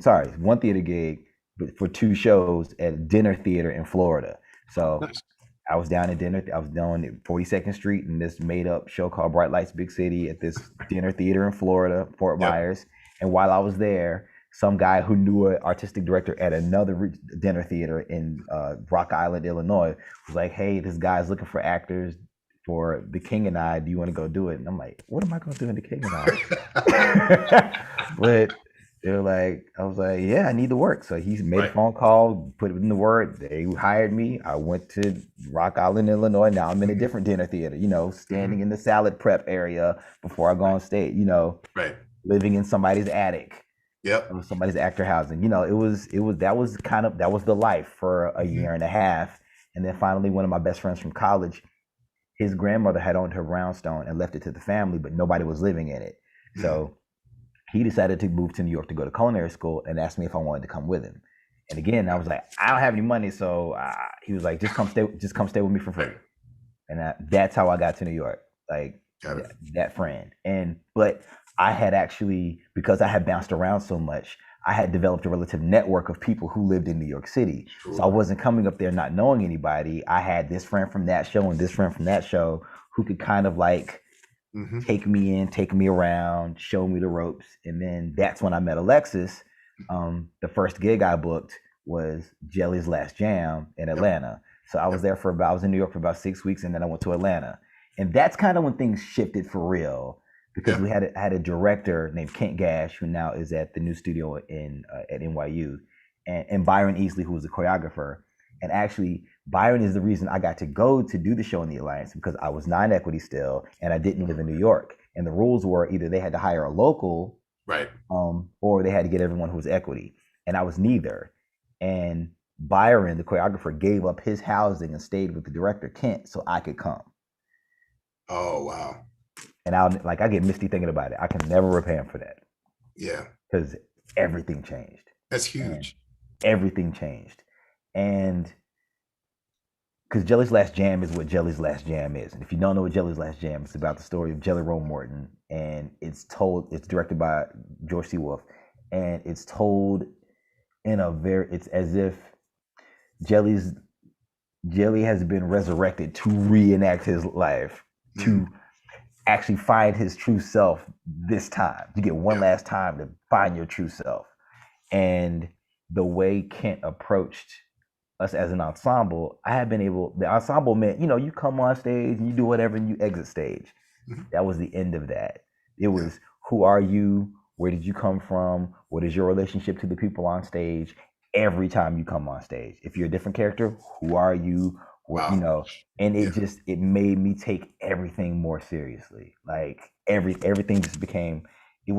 theater gig, but for 2 shows at a dinner theater in Florida. So Nice. I was down at dinner. I was down at 42nd Street in this made-up show called Bright Lights, Big City at this dinner theater in Florida, Fort Myers. And while I was there, some guy who knew an artistic director at another dinner theater in Rock Island, Illinois, was like, hey, this guy's looking for actors for The King and I. Do you want to go do it? And I'm like, what am I going to do in The King and I? But they're like, I was like, yeah, I need the work. So he made a phone call, put it in the word. They hired me. I went to Rock Island, Illinois. Now I'm in a different dinner theater, standing in the salad prep area before I go on stage, living in somebody's attic. Yep. Somebody's actor housing. That was the life for a year and a half. And then finally, one of my best friends from college, his grandmother had owned her brownstone and left it to the family, but nobody was living in it. So he decided to move to New York to go to culinary school and asked me if I wanted to come with him. And again, I was like, I don't have any money. So he was like, just come stay with me for free. And that's how I got to New York. Like that friend. But I had actually, because I had bounced around so much, I had developed a relative network of people who lived in New York City. Sure. So I wasn't coming up there not knowing anybody. I had this friend from that show and this friend from that show who could kind of like take me in, take me around, show me the ropes. And then that's when I met Alexis. The first gig I booked was Jelly's Last Jam in Atlanta. So I was there I was in New York for about 6 weeks, and then I went to Atlanta. And that's kind of when things shifted for real. Because I had a director named Kent Gash, who now is at the new studio at NYU, and Byron Easley, who was a choreographer. And actually, Byron is the reason I got to go to do the show in the Alliance, because I was non-equity still, and I didn't live in New York. And the rules were either they had to hire a local, or they had to get everyone who was equity. And I was neither. And Byron, the choreographer, gave up his housing and stayed with the director, Kent, so I could come. Oh, wow. And I get misty thinking about it. I can never repay him for that. Yeah. Because everything changed. That's huge. Everything changed. And because Jelly's Last Jam is what Jelly's Last Jam is. And if you don't know what Jelly's Last Jam is, it's about the story of Jelly Roll Morton. And it's directed by George C. Wolfe. And it's told in it's as if Jelly has been resurrected to reenact his life, to actually find his true self this time. You get one last time to find your true self. And the way Kent approached us as an ensemble, the ensemble meant, you come on stage and you do whatever and you exit stage. That was the end of that. It was, who are you? Where did you come from? What is your relationship to the people on stage? Every time you come on stage, if you're a different character, who are you? Wow. And it made me take everything more seriously. Like everything just became, it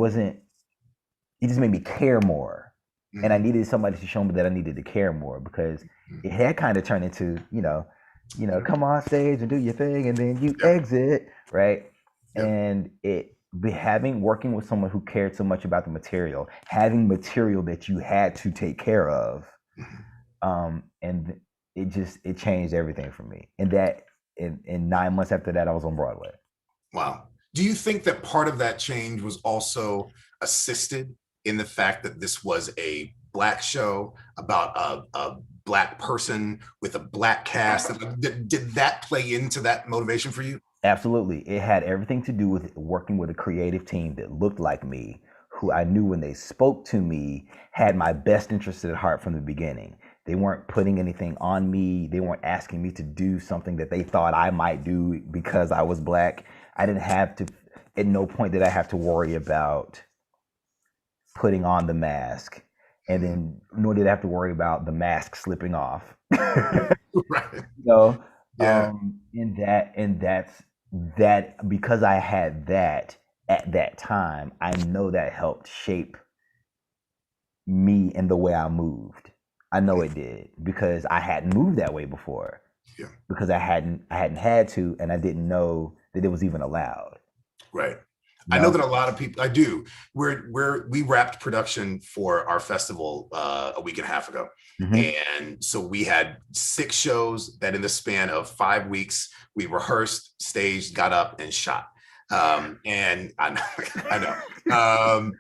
just made me care more. And I needed somebody to show me that I needed to care more, because it had kind of turned into, come on stage and do your thing and then you exit, right? And working with someone who cared so much about the material, having material that you had to take care of, and it changed everything for me. And that in 9 months after that, I was on Broadway. Wow. Do you think that part of that change was also assisted in the fact that this was a Black show about a Black person with a Black cast? Did that play into that motivation for you? Absolutely. It had everything to do with working with a creative team that looked like me, who I knew when they spoke to me had my best interest at heart from the beginning. They weren't putting anything on me. They weren't asking me to do something that they thought I might do because I was Black. I didn't have to, at no point did I have to worry about putting on the mask. And then nor did I have to worry about the mask slipping off. Right. And that's because I had that at that time, I know that helped shape me and the way I moved. I know it did, because I hadn't moved that way before. Yeah. Because I hadn't had to, and I didn't know that it was even allowed. Right. I know that a lot of people, I do. We wrapped production for our festival a week and a half ago. And so we had 6 shows that in the span of 5 weeks, we rehearsed, staged, got up, and shot. And I know.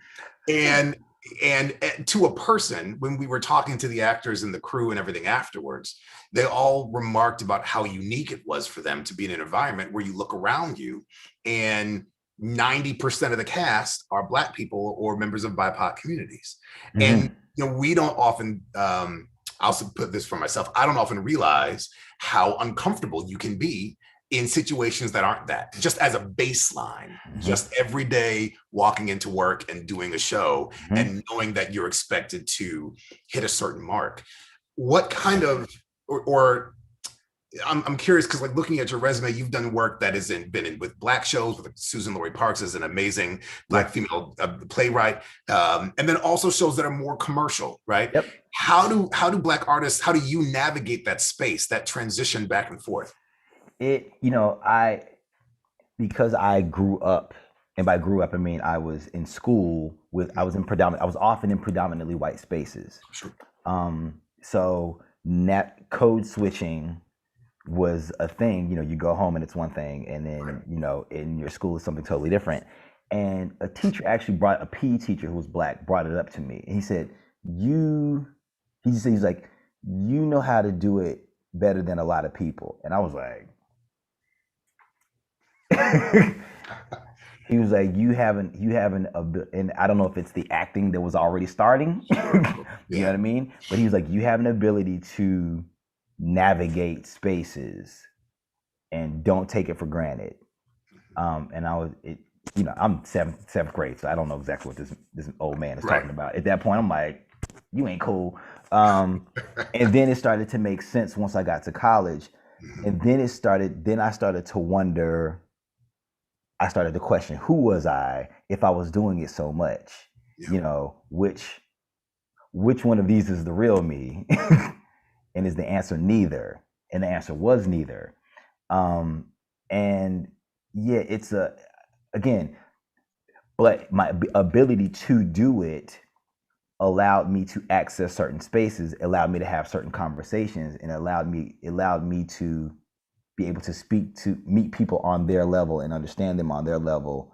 And to a person, when we were talking to the actors and the crew and everything afterwards, they all remarked about how unique it was for them to be in an environment where you look around you and 90% of the cast are Black people or members of BIPOC communities. And we don't often, I'll also put this for myself, I don't often realize how uncomfortable you can be in situations that aren't that. Just as a baseline, just every day walking into work and doing a show and knowing that you're expected to hit a certain mark. What kind of, I'm curious, because like looking at your resume, you've done work that has been in with Black shows, with Susan Laurie Parks is an amazing Black female playwright, and then also shows that are more commercial, right? Yep. How do Black artists, how do you navigate that space, that transition back and forth? Because I grew up, and by grew up I mean I was in school I was often in predominantly white spaces. Sure. So code switching was a thing. You go home and it's one thing, and then in your school is something totally different. And a teacher actually a PE teacher who was Black brought it up to me, and he said, he's like, you know how to do it better than a lot of people. And I was like, he was like, you haven't, and I don't know if it's the acting that was already starting, you know what I mean? But he was like, you have an ability to navigate spaces and don't take it for granted. And I'm seventh grade, so I don't know exactly what this old man is talking about. At that point, I'm like, you ain't cool. And then it started to make sense once I got to college. And then I started to wonder, I started to question, who was I if I was doing it so much? Which one of these is the real me? And is the answer neither? And the answer was neither. And yeah, it's but my ability to do it allowed me to access certain spaces, allowed me to have certain conversations, and allowed me to be able to meet people on their level and understand them on their level,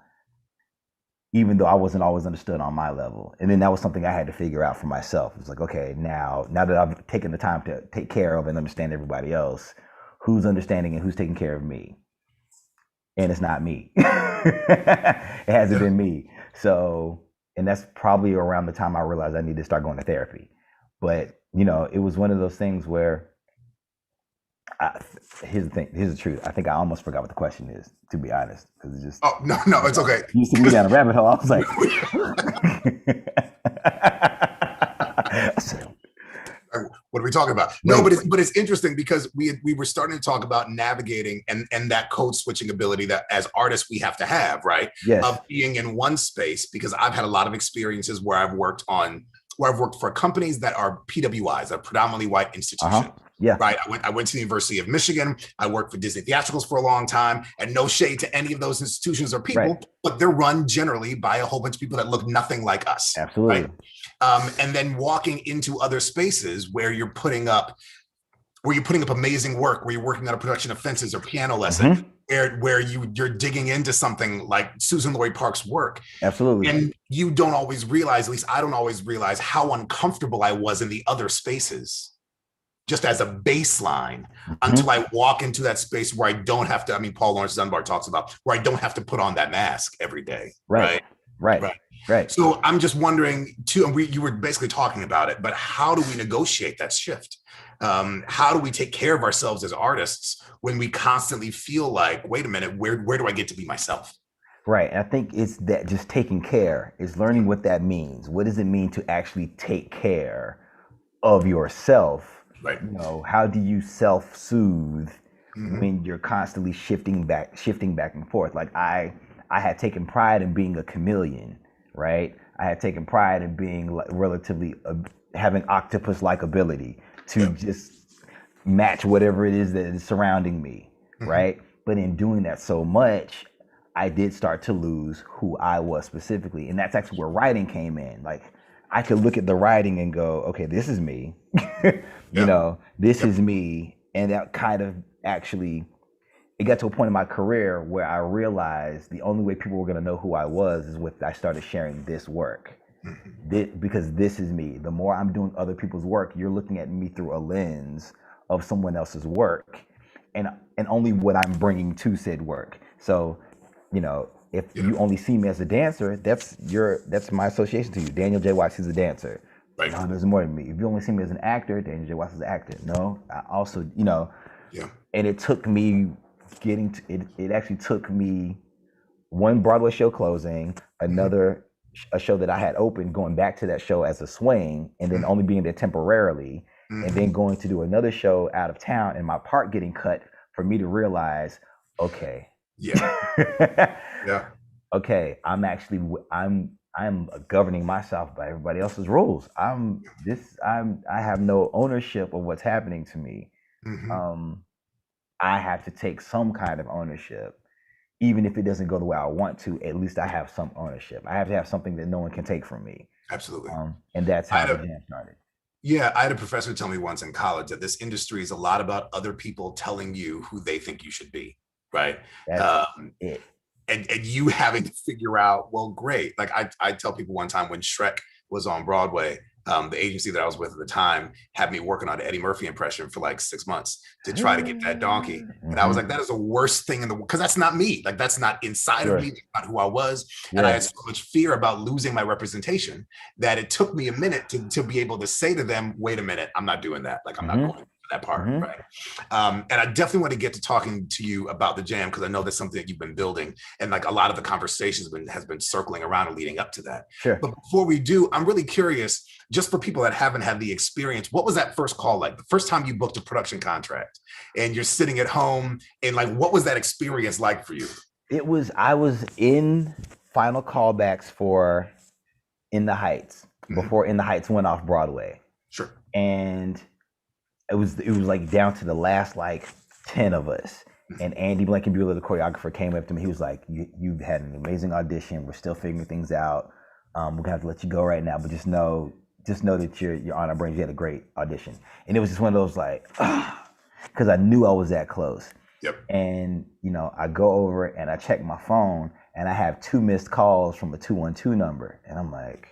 even though I wasn't always understood on my level. And then that was something I had to figure out for myself. It's like, okay, now that I've taken the time to take care of and understand everybody else, who's understanding and who's taking care of me? And it's not me. It hasn't been me. So, and that's probably around the time I realized I need to start going to therapy. But, it was one of those things where, here's the truth. I think I almost forgot what the question is, to be honest, because it's just. Oh, no, it's okay. You used to me down a rabbit hole. I was like. What are we talking about? No, but it's interesting because we were starting to talk about navigating and that code switching ability that as artists we have to have, right? Yes. Of being in one space, because I've had a lot of experiences where I've worked for companies that are PWIs, a predominantly white institution. Yeah. Right. I went to the University of Michigan. I worked for Disney Theatricals for a long time, and no shade to any of those institutions or people, right. But they're run generally by a whole bunch of people that look nothing like us. Absolutely. Right? And then walking into other spaces where you're putting up amazing work, where you're working on a production of Fences or Piano Lesson, where you're digging into something like Susan Laurie Park's work. Absolutely. And you don't always realize, at least I don't always realize, how uncomfortable I was in the other spaces, just as a baseline, until I walk into that space where I don't have to, Paul Laurence Dunbar talks about, where I don't have to put on that mask every day. Right. So I'm just wondering too, and you were basically talking about it, but how do we negotiate that shift? How do we take care of ourselves as artists when we constantly feel like, wait a minute, where do I get to be myself? Right. And I think it's that just taking care is learning what that means. What does it mean to actually take care of yourself? Right. How do you self-soothe when you're constantly shifting back and forth? Like I had taken pride in being a chameleon, right? I had taken pride in being relatively having octopus-like ability to just match whatever it is that is surrounding me, right? But in doing that so much, I did start to lose who I was specifically, and that's actually where writing came in. Like I could look at the writing and go, okay, this is me. This is me. And that kind of actually, it got to a point in my career where I realized the only way people were going to know who I was is with I started sharing this work. Because this is me. The more I'm doing other people's work, you're looking at me through a lens of someone else's work and only what I'm bringing to said work. So, if you only see me as a dancer, that's my association to you. Daniel J. Watts is a dancer. Right. No, there's more than me. If you only see me as an actor, Daniel J. Watts is an actor. No, I also, and it took me it actually took me one Broadway show closing, another a show that I had opened, going back to that show as a swing, and then only being there temporarily, and then going to do another show out of town and my part getting cut for me to realize, okay. Okay, I'm governing myself by everybody else's rules. I have no ownership of what's happening to me. I have to take some kind of ownership, even if it doesn't go the way I want to. At least I have some ownership. I have to have something that no one can take from me. Absolutely. And that's how the jam started. Yeah, I had a professor tell me once in college that this industry is a lot about other people telling you who they think you should be, right? That's it. And you having to figure out, well, great. Like I tell people one time when Shrek was on Broadway, the agency that I was with at the time had me working on an Eddie Murphy impression for like 6 months to try to get that donkey. And I was like, that is the worst thing in the world, because that's not me. Like that's not inside of me, that's not who I was. And I had so much fear about losing my representation that it took me a minute to be able to say to them, wait a minute, I'm not doing that. Like I'm not going that part, right? And I definitely want to get to talking to you about the jam, because I know that's something that you've been building, and like a lot of the conversations has been circling around and leading up to that. Sure. But before we do, I'm really curious, just for people that haven't had the experience, what was that first call like? The first time you booked a production contract and you're sitting at home, and like, what was that experience like for you? I was in final callbacks for In the Heights before In the Heights went off Broadway. Sure. And it was like down to the last like 10 of us, and Andy Blankenbuehler, the choreographer, came up to me. He was like, you've had an amazing audition. We're still figuring things out. We're gonna have to let you go right now, but just know just know that your honor brings. You had a great audition. And it was just one of those like, because I knew I was that close. Yep. And, you know, I go over and I check my phone and I have 2 missed calls from a 212 number. And I'm like,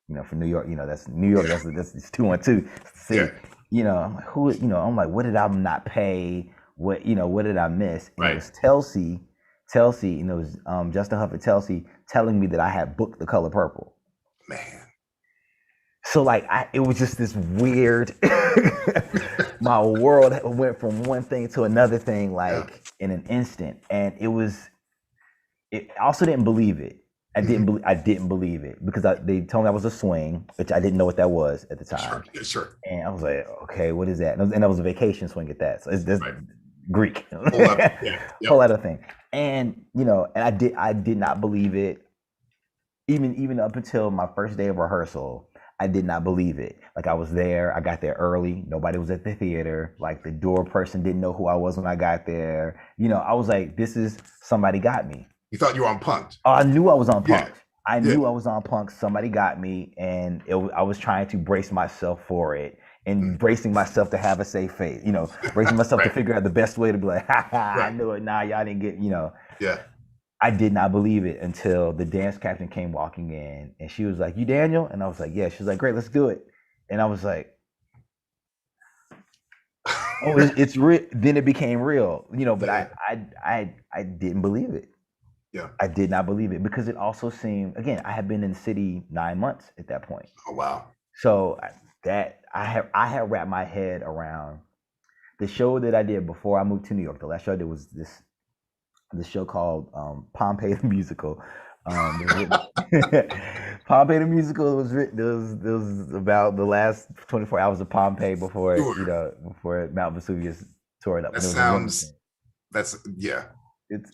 you know, from New York, you know, that's New York, that's 212. See, Yeah. you know, I'm like, who, you know, I'm like, what did I not pay? What, you know, what did I miss? And Right. it was Telsey, and it was Justin Huff at Telsey telling me that I had booked The Color Purple. Man. So like, it was just this weird, my world went from one thing to another thing, like in an instant. And I also didn't believe it. I didn't believe it because they told me I was a swing, which I didn't know what that was at the time. Sure. And I was like, okay, what is that? And I was a vacation swing at that. So it's this Greek. Whole other thing. And, you know, and I did not believe it. Even up until my first day of rehearsal, I did not believe it. Like, I was there, I got there early, nobody was at the theater, like the door person didn't know who I was when I got there. You know, I was like, this is, somebody got me. You thought you were on Punk'd. Oh, I knew I was on Punk'd. Yeah. I knew I was on Punk'd. Somebody got me, and I was trying to brace myself for it, and bracing myself to have a safe face. You know, bracing myself to figure out the best way to be like, ha ha, I knew it. Nah, y'all didn't get. You know. Yeah. I did not believe it until the dance captain came walking in, and she was like, "You Daniel?" And I was like, "Yeah." She was like, "Great, let's do it." And I was like, "Oh, it's real." Then it became real, you know. But I didn't believe it. Yeah, I did not believe it because it also seemed, again, I had been in the city 9 months at that point. Oh wow. So that I had wrapped my head around the show that I did before I moved to New York. The last show I did was this show called Pompeii the Musical. Pompeii the Musical was about the last 24 hours of Pompeii before before Mount Vesuvius tore it up. That it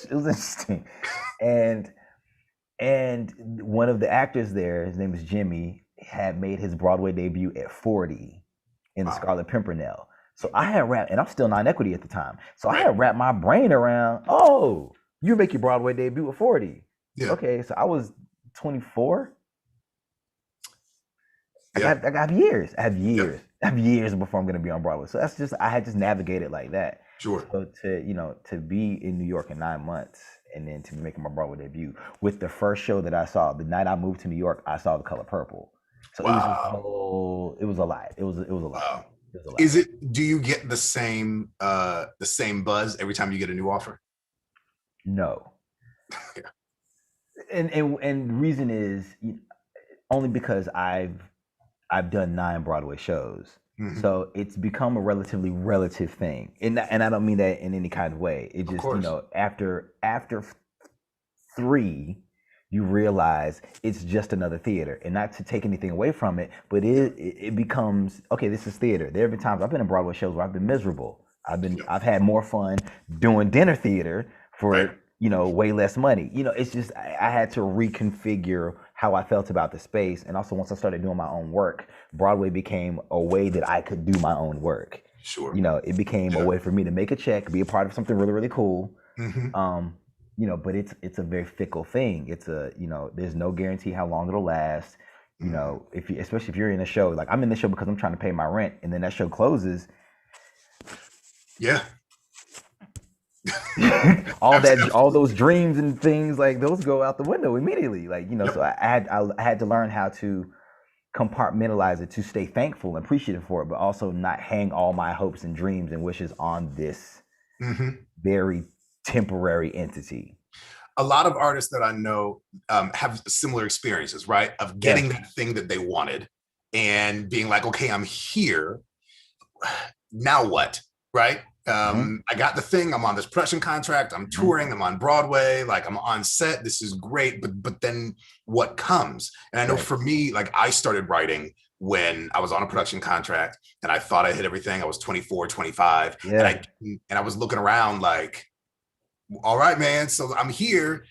was interesting. And one of the actors there, his name is Jimmy, had made his Broadway debut at 40 in the Scarlet Pimpernel. So I had wrapped, and I'm still non-equity at the time. So I had wrapped my brain around, oh, you make your Broadway debut at 40. Yeah. Okay, so I was 24. Yeah. I have years. I have years before I'm going to be on Broadway. So that's just, I had just navigated like that. Sure. So to be in New York in 9 months and then to be making my Broadway debut with the first show that I saw, the night I moved to New York, I saw The Color Purple. So it was a lot. It was a lot. Wow. Do you get the same buzz every time you get a new offer? No. Yeah. And the reason is only because I've done 9 Broadway shows. Mm-hmm. So it's become a relative thing. And I don't mean that in any kind of way. It just, after 3, you realize it's just another theater. And not to take anything away from it, but it becomes, okay, this is theater. There have been times I've been in Broadway shows where I've been miserable. I've had more fun doing dinner theater for way less money. It's just I had to reconfigure how I felt about the space. And also once I started doing my own work, Broadway became a way that I could do my own work. Sure. It became a way for me to make a check, be a part of something really, really cool. Mm-hmm. But it's a very fickle thing. It's there's no guarantee how long it'll last. Especially if you're in a show, like I'm in the show because I'm trying to pay my rent, and then that show closes. Yeah. all those dreams and things, like those go out the window immediately. So I had to learn how to compartmentalize it, to stay thankful and appreciative for it, but also not hang all my hopes and dreams and wishes on this very temporary entity. A lot of artists that I know have similar experiences, right? Of getting that thing that they wanted and being like, okay, I'm here. Now what? Right? I got the thing, I'm on this production contract, I'm touring, I'm on Broadway, like I'm on set, this is great, but then what comes? And I know for me, like I started writing when I was on a production contract and I thought I hit everything. I was 24, 25, and I was looking around like, all right, man, so I'm here.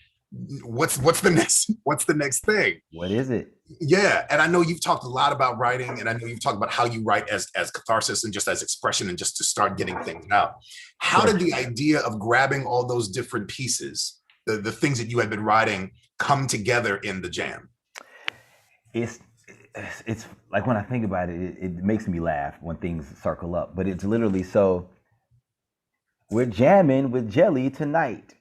What's the next thing? What is it? Yeah. And I know you've talked a lot about writing, and I know you've talked about how you write as catharsis and just as expression and just to start getting things out. How did the idea of grabbing all those different pieces, the things that you had been writing, come together in the jam? it's like when I think about it, it makes me laugh when things circle up. But it's literally so we're jamming with Jelly tonight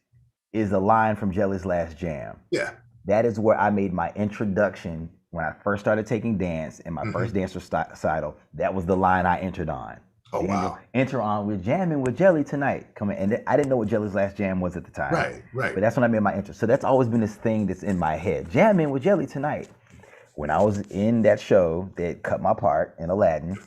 is a line from Jelly's last jam. Yeah. That is where I made my introduction when I first started taking dance in my first dance recital. That was the line I entered on. Oh, wow. Enter on with jamming with Jelly tonight. Coming, and I didn't know what Jelly's last jam was at the time. Right. But that's when I made my intro. So that's always been this thing that's in my head. Jamming with Jelly tonight. When I was in that show that cut my part in Aladdin,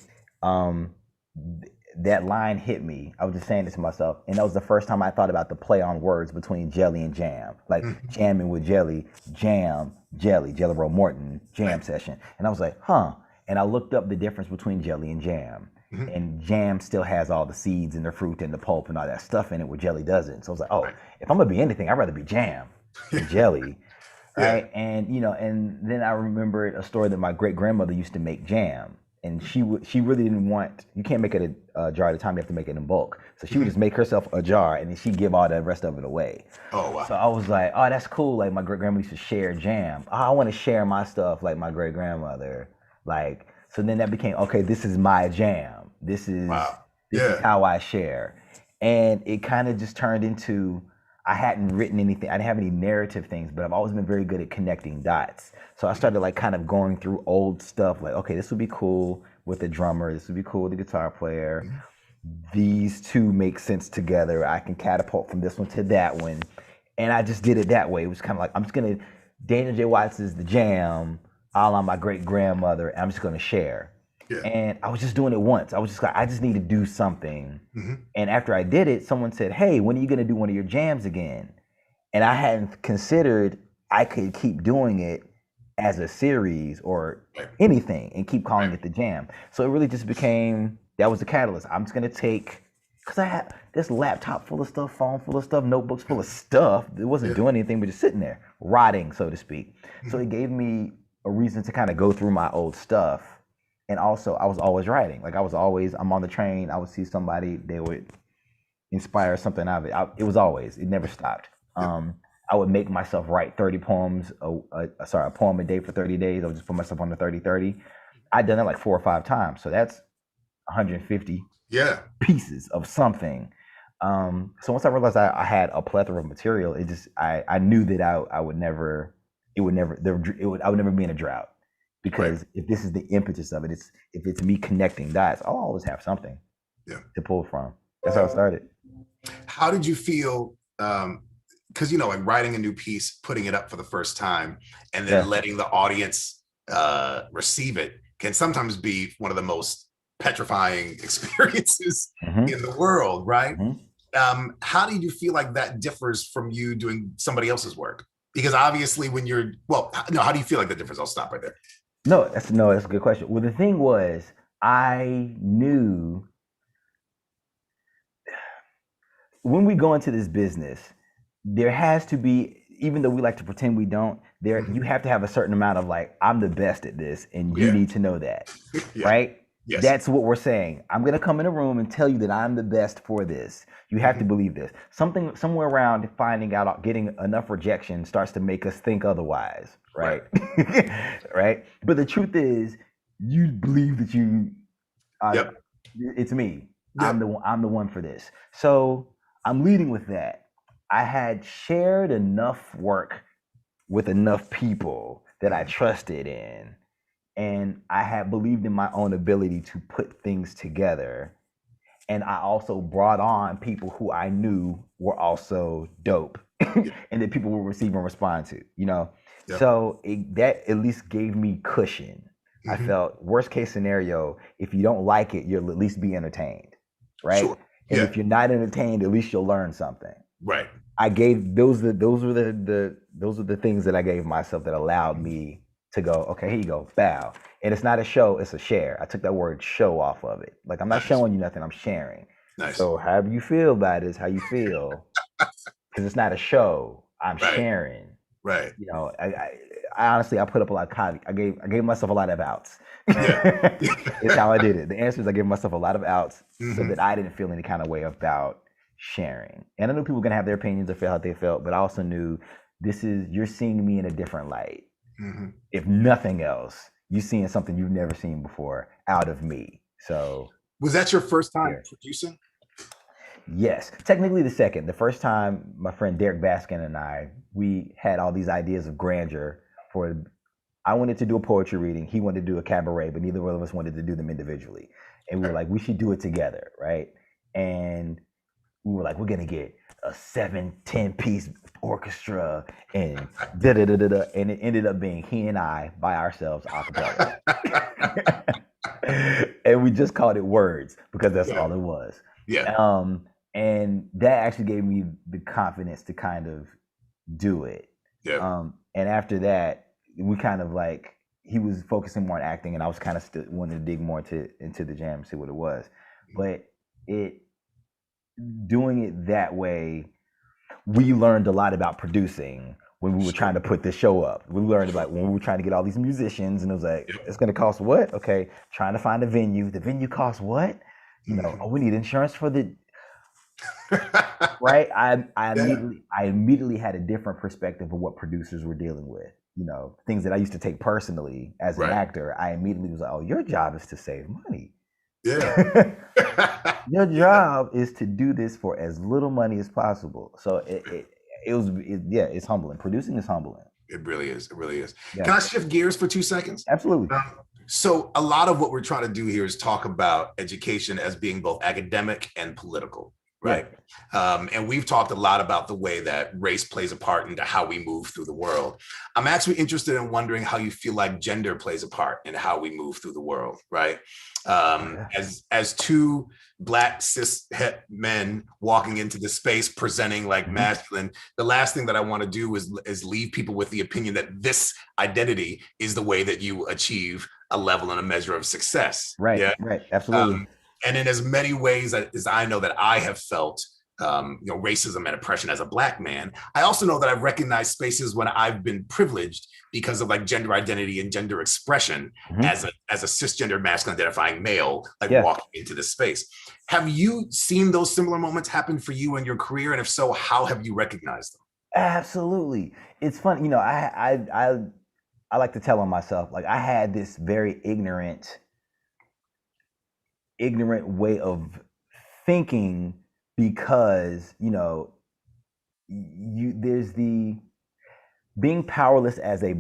that line hit me. I was just saying it to myself, and that was the first time I thought about the play on words between Jelly and Jam, like jamming with Jelly, Jam, Jelly, Jelly Roll Morton, Jam session, and I was like, huh. And I looked up the difference between Jelly and Jam, and Jam still has all the seeds and the fruit and the pulp and all that stuff in it, where Jelly doesn't. So I was like, oh, if I'm gonna be anything, I'd rather be Jam than Jelly. Right. And and then I remembered a story that my great grandmother used to make jam, and she really didn't want, you can't make it a jar at a time, you have to make it in bulk. So she would just make herself a jar and then she'd give all the rest of it away. Oh, wow. So I was like, oh, that's cool. Like my great grandma used to share jam. Oh, I want to share my stuff like my great grandmother. Like, so then that became, okay, this is my jam. This is how I share. And it kind of just turned into, I hadn't written anything. I didn't have any narrative things, but I've always been very good at connecting dots. So I started like kind of going through old stuff, like, okay, this would be cool with the drummer. This would be cool with the guitar player. These two make sense together. I can catapult from this one to that one. And I just did it that way. It was kind of like, I'm just going to, Daniel J. Watts is the jam, a la my great grandmother, and I'm just going to share. Yeah. And I was just doing it once. I was just like, I just need to do something. And after I did it, someone said, hey, when are you going to do one of your jams again? And I hadn't considered I could keep doing it as a series or anything and keep calling it the jam. So it really just became, that was the catalyst. I'm just going to take, because I had this laptop full of stuff, phone full of stuff, notebooks full of stuff. It wasn't doing anything but just sitting there, rotting, so to speak. So it gave me a reason to kind of go through my old stuff. And also, I was always writing. Like I'm on the train, I would see somebody, they would inspire something out of it. It was always, it never stopped. I would make myself write 30 poems, a poem a day for 30 days. I would just put myself on the 30-30. I'd done that like 4 or 5 times. So that's 150 pieces of something. So once I realized I had a plethora of material, it just, I knew that I would never be in a drought. Because if this is the impetus of it, if it's me connecting dots, I'll always have something to pull from. That's how it started. How did you feel? Because like writing a new piece, putting it up for the first time, and then letting the audience receive it can sometimes be one of the most petrifying experiences in the world, right? How do you feel like that differs from you doing somebody else's work? Because obviously, when you're how do you feel like that differs? I'll stop right there. No, that's a good question. Well, the thing was, I knew when we go into this business, there has to be, even though we like to pretend we don't, you have to have a certain amount of like, I'm the best at this, and you need to know that, right? Yes. That's what we're saying. I'm going to come in a room and tell you that I'm the best for this. You have to believe this. Somewhere around finding out, getting enough rejection starts to make us think otherwise, right? Right? But the truth is, you believe that you, it's me. I'm the one for this. So I'm leading with that. I had shared enough work with enough people that I trusted in. And I had believed in my own ability to put things together. And I also brought on people who I knew were also dope and that people will receive and respond to, So that at least gave me cushion. I felt worst case scenario, if you don't like it, you'll at least be entertained, right? Sure. And if you're not entertained, at least you'll learn something. Right. I gave those were the things that I gave myself that allowed me to go, okay, here you go, bow. And it's not a show, it's a share. I took that word show off of it. Like, I'm not showing you nothing, I'm sharing. Nice. So however you feel about it is how you feel. Because it's not a show, I'm sharing. Right. I honestly, I put up a lot of caveats. I gave myself a lot of outs. It's how I did it. The answer is I gave myself a lot of outs so that I didn't feel any kind of way about sharing. And I knew people were gonna have their opinions or feel how they felt, but I also knew you're seeing me in a different light. If nothing else, you seeing something you've never seen before out of me. So Was that your first time yeah. producing? Yes, technically the second. The first time, my friend Derek Baskin and we had all these ideas of grandeur for. I wanted to do a poetry reading. He wanted to do a cabaret, but neither one of us wanted to do them individually. And we were like, we should do it together, right? And we were like, we're gonna get a 7-10 piece orchestra and da da da da da. And it ended up being he and I by ourselves a cappella. And we just called it Words because that's all it was. Yeah. And that actually gave me the confidence to kind of do it. Yeah. And after that, we kind of like, he was focusing more on acting and I was kind of still wanting to dig more into the jam and see what it was. But doing it that way, we learned a lot about producing when we were trying to put this show up. We learned about when we were trying to get all these musicians and it was like, it's going to cost what? Okay. Trying to find a venue. The venue costs what? You know, oh, we need insurance for the, right? I immediately had a different perspective of what producers were dealing with. You know, things that I used to take personally as an actor. I immediately was like, oh, your job is to save money. Yeah. Your job is to do this for as little money as possible. So it's humbling. Producing is humbling. It really is. It really is. Yeah. Can I shift gears for 2 seconds? Absolutely. So a lot of what we're trying to do here is talk about education as being both academic and political, right? Yeah. And we've talked a lot about the way that race plays a part into how we move through the world. I'm actually interested in wondering how you feel like gender plays a part in how we move through the world, right? As two Black cis het men walking into the space presenting like masculine, the last thing that I want to do is leave people with the opinion that this identity is the way that you achieve a level and a measure of success. Right. Yeah? Right. Absolutely. And in as many ways as I know that I have felt, racism and oppression as a Black man, I also know that I've recognized spaces when I've been privileged because of like gender identity and gender expression as a cisgender masculine identifying male, walking into this space. Have you seen those similar moments happen for you in your career? And if so, how have you recognized them? Absolutely. It's fun. I like to tell on myself, like I had this very ignorant way of thinking because, there's the being powerless as a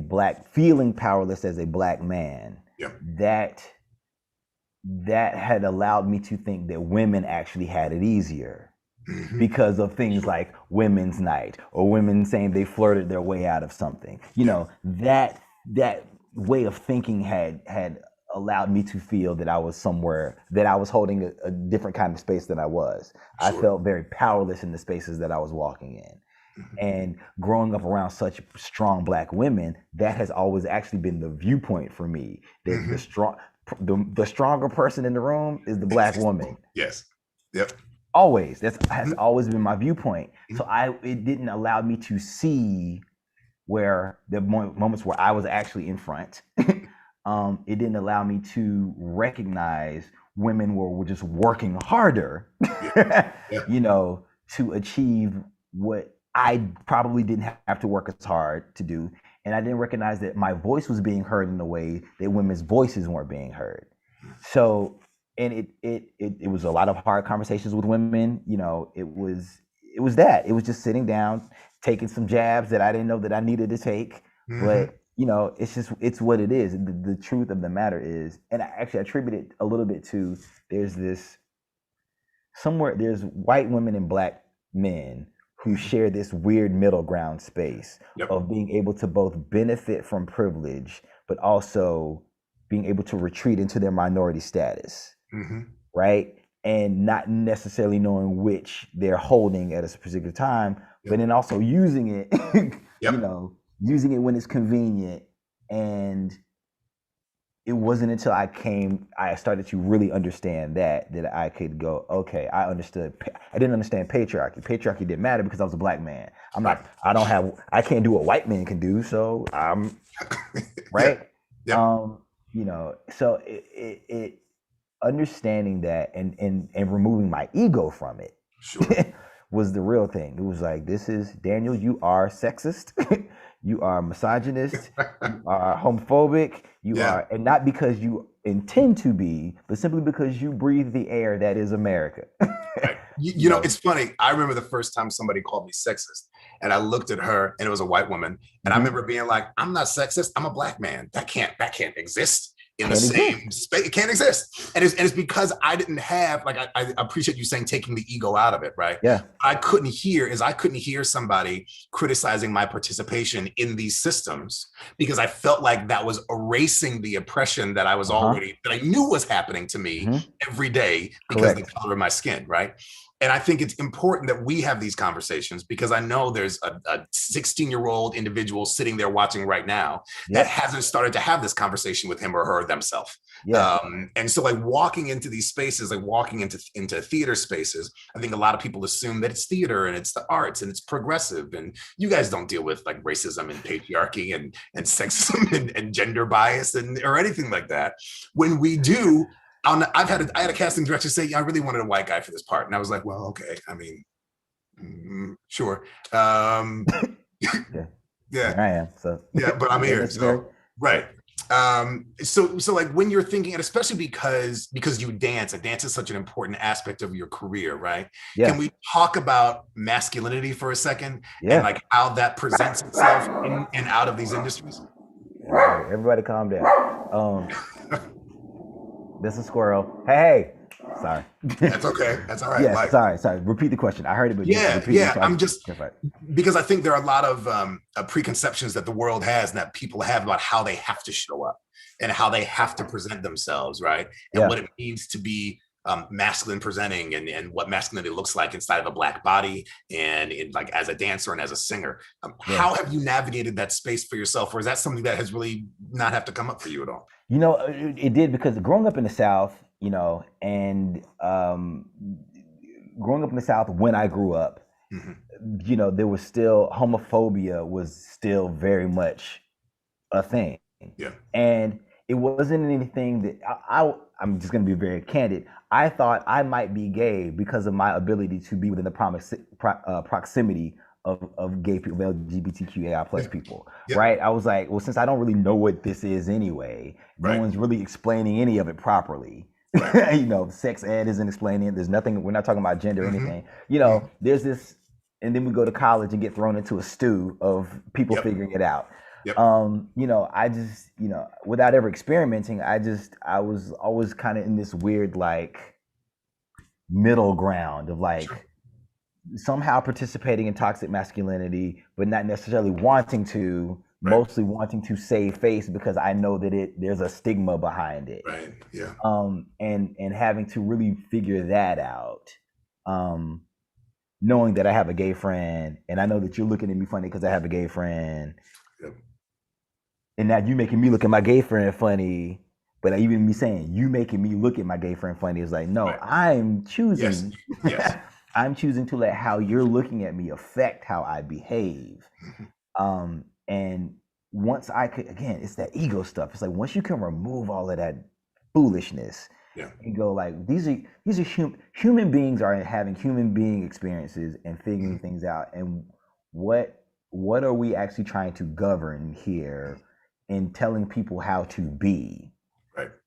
feeling powerless as a Black man. Yeah. That had allowed me to think that women actually had it easier because of things like Women's Night or women saying they flirted their way out of something. That way of thinking had allowed me to feel that I was somewhere, that I was holding a different kind of space than I was. Sure. I felt very powerless in the spaces that I was walking in. And growing up around such strong Black women, that has always actually been the viewpoint for me. That the stronger person in the room is the Black woman. Yes. Yep. Always. Has always been my viewpoint. So it didn't allow me to see where the moments where I was actually in front. It didn't allow me to recognize women were just working harder, to achieve what I probably didn't have to work as hard to do. And I didn't recognize that my voice was being heard in a way that women's voices weren't being heard. So, and it was a lot of hard conversations with women. It was just sitting down, taking some jabs that I didn't know that I needed to take, but it's what it is. The truth of the matter is, and I actually attribute it a little bit to, there's white women and Black men who share this weird middle ground space of being able to both benefit from privilege, but also being able to retreat into their minority status, right? And not necessarily knowing which they're holding at a particular time, but then also using it, using it when it's convenient. And it wasn't until I started to really understand that I could go, okay, I didn't understand patriarchy. Patriarchy didn't matter because I was a Black man. I can't do what white men can do. So I'm right. So it understanding that and removing my ego from it was the real thing. It was like, this is Daniel, you are sexist, you are misogynist, you are homophobic, you are, and not because you intend to be, but simply because you breathe the air that is America. Right. You know, it's funny. I remember the first time somebody called me sexist, and I looked at her, and it was a white woman, and I remember being like, "I'm not sexist. I'm a black man. That can't exist in the same space. It can't exist." And it's because I didn't have, like, I appreciate you saying taking the ego out of it, right? Yeah. I couldn't hear somebody criticizing my participation in these systems because I felt like that was erasing the oppression that I was that I knew was happening to me every day because of the color of my skin, right? And I think it's important that we have these conversations because I know there's a 16-year-old individual sitting there watching right now that hasn't started to have this conversation with him or her themselves. And so, like, walking into these spaces, like walking into theater spaces, I think a lot of people assume that it's theater and it's the arts and it's progressive. And you guys don't deal with like racism and patriarchy and sexism and gender bias or anything like that. When we do, I had a casting director say, I really wanted a white guy for this part. And I was like, well, okay. I mean, sure. Yeah, I am. So yeah, but I'm here. So, right. So like when you're thinking, and especially because you dance, and dance is such an important aspect of your career, right? Yeah. Can we talk about masculinity for a second? Yeah. And like how that presents itself in and out of these industries? Everybody calm down. This is Squirrel. Hey, sorry. That's okay. That's all right. Yeah, like, sorry. Repeat the question. I heard it, but I'm just because I think there are a lot of preconceptions that the world has and that people have about how they have to show up and how they have to present themselves, right? And what it means to be masculine presenting and what masculinity looks like inside of a Black body and like as a dancer and as a singer. How have you navigated that space for yourself, or is that something that has really not have to come up for you at all? You know, it did, because growing up in the South, you know, and growing up in the South when I grew up, you know, there was still homophobia was still very much a thing. Yeah. And it wasn't anything that I'm just going to be very candid. I thought I might be gay because of my ability to be within the proximity of gay people, LGBTQAI plus people, right? I was like, well, since I don't really know what this is anyway, no one's really explaining any of it properly. You know, sex ed isn't explaining it. There's nothing, we're not talking about gender or anything. You know, there's this, and then we go to college and get thrown into a stew of people figuring it out. You know, I just, you know, without ever experimenting, I was always kind of in this weird, like, middle ground of like, somehow participating in toxic masculinity, but not necessarily wanting to, mostly wanting to save face because I know that there's a stigma behind it. Right. Yeah. And having to really figure that out. Knowing that I have a gay friend, and I know that you're looking at me funny because I have a gay friend. And now you making me look at my gay friend funny, but even me saying you making me look at my gay friend funny is like, no, I'm choosing. Yes. I'm choosing to let how you're looking at me affect how I behave. And once I could, again, it's that ego stuff. It's like once you can remove all of that foolishness and go like, these are human beings are having human being experiences and figuring things out. And what are we actually trying to govern here in telling people how to be?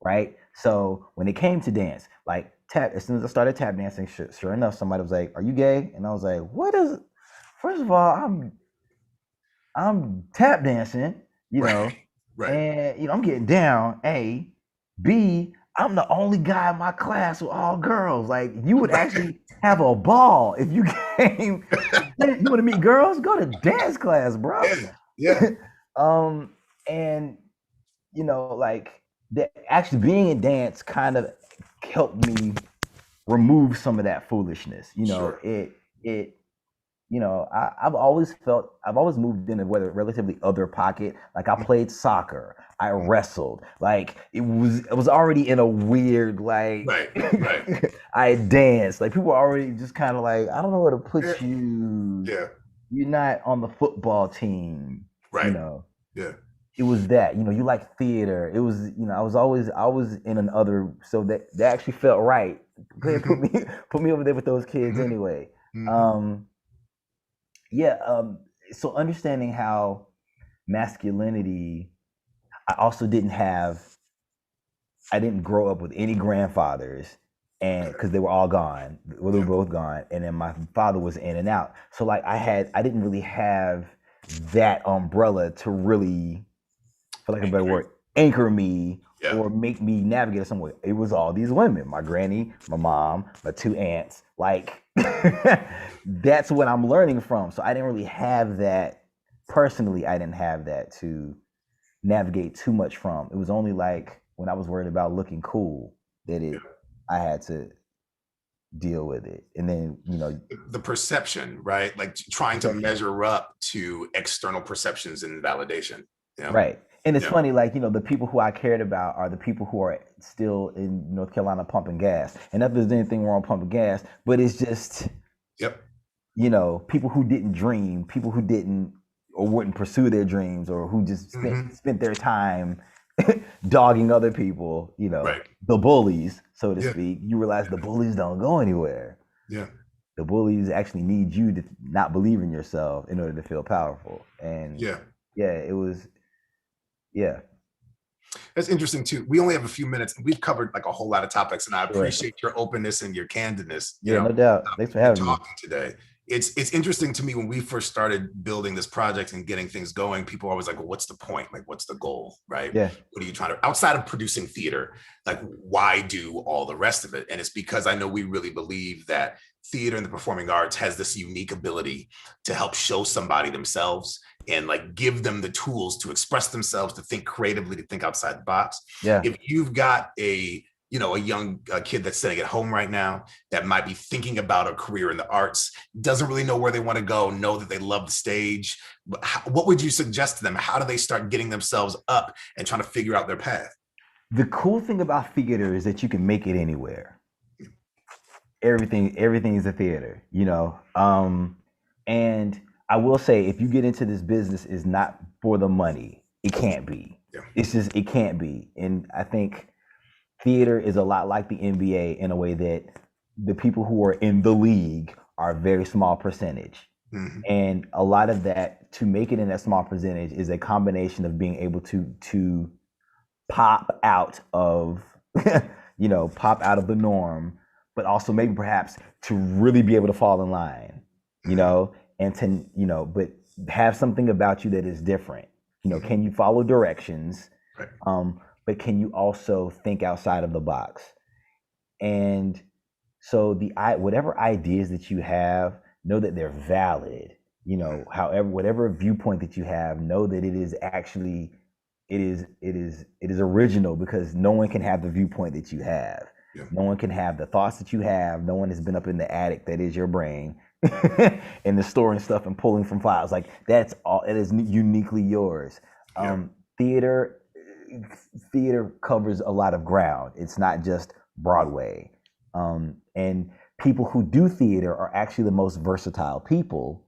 Right. So when it came to dance, like as soon as I started tap dancing, sure enough, somebody was like, "Are you gay?" And I was like, "What is?" First of all, I'm tap dancing, you know, and you know I'm getting down. A, B, I'm the only guy in my class with all girls. Like you would actually have a ball if you came. You want to meet girls? Go to dance class, bro. Yeah. And you know, like that actually being in dance kind of helped me remove some of that foolishness. You know, it you know, I've always moved in a relatively other pocket. Like I played soccer, I wrestled. Like it was already in a weird like. Right. I danced. Like people were already just kind of like, I don't know where to put you. Yeah. You're not on the football team. Right. You know. Yeah. It was that, you know, you like theater. It was, you know, I was in another, so that actually felt right. Put me over there with those kids anyway. Um, yeah. So understanding how masculinity, I didn't grow up with any grandfathers, and because they were all gone, well, they were both gone, and then my father was in and out. So like I didn't really have that umbrella to really, for like a better word, anchor me or make me navigate somewhere. It was all these women, my granny, my mom, my two aunts. Like that's what I'm learning from. So I didn't really have that personally. I didn't have that to navigate too much from. It was only like when I was worried about looking cool that I had to deal with it. And then, the perception, right? Like trying to measure up to external perceptions and validation. Right. And it's funny, like, the people who I cared about are the people who are still in North Carolina pumping gas. And not that there's anything wrong with pumping gas, but it's just, people who didn't dream, people who didn't or wouldn't pursue their dreams, or who just spent their time dogging other people, the bullies, so to speak. You realize the bullies don't go anywhere. The bullies actually need you to not believe in yourself in order to feel powerful. And it was, That's interesting too. We only have a few minutes, and we've covered like a whole lot of topics, and I appreciate your openness and your candidness. No doubt. Thanks for having me today. It's interesting to me when we first started building this project and getting things going. People are always like, "Well, what's the point? Like, what's the goal? Right? Yeah. What are you trying to outside of producing theater? Like, why do all the rest of it?" And it's because I know we really believe that theater and the performing arts has this unique ability to help show somebody themselves and like give them the tools to express themselves, to think creatively, to think outside the box. Yeah. If you've got a young kid that's sitting at home right now that might be thinking about a career in the arts, doesn't really know where they want to go, know that they love the stage, but what would you suggest to them? How do they start getting themselves up and trying to figure out their path? The cool thing about theater is that you can make it anywhere. Everything is a theater, and I will say, if you get into this business, is not for the money. It can't be. It's just, it can't be. And I think theater is a lot like the NBA in a way that the people who are in the league are a very small percentage. And a lot of that, to make it in that small percentage, is a combination of being able to pop out of, pop out of the norm, but also maybe perhaps to really be able to fall in line, and to, but have something about you that is different. Can you follow directions? But can you also think outside of the box? And so whatever ideas that you have, know that they're valid. However, whatever viewpoint that you have, know that it is actually, it is original, because no one can have the viewpoint that you have. No one can have the thoughts that you have. No one has been up in the attic that is your brain and the storing stuff and pulling from files. Like, that's all. It is uniquely yours. Theater covers a lot of ground. It's not just Broadway. And people who do theater are actually the most versatile people,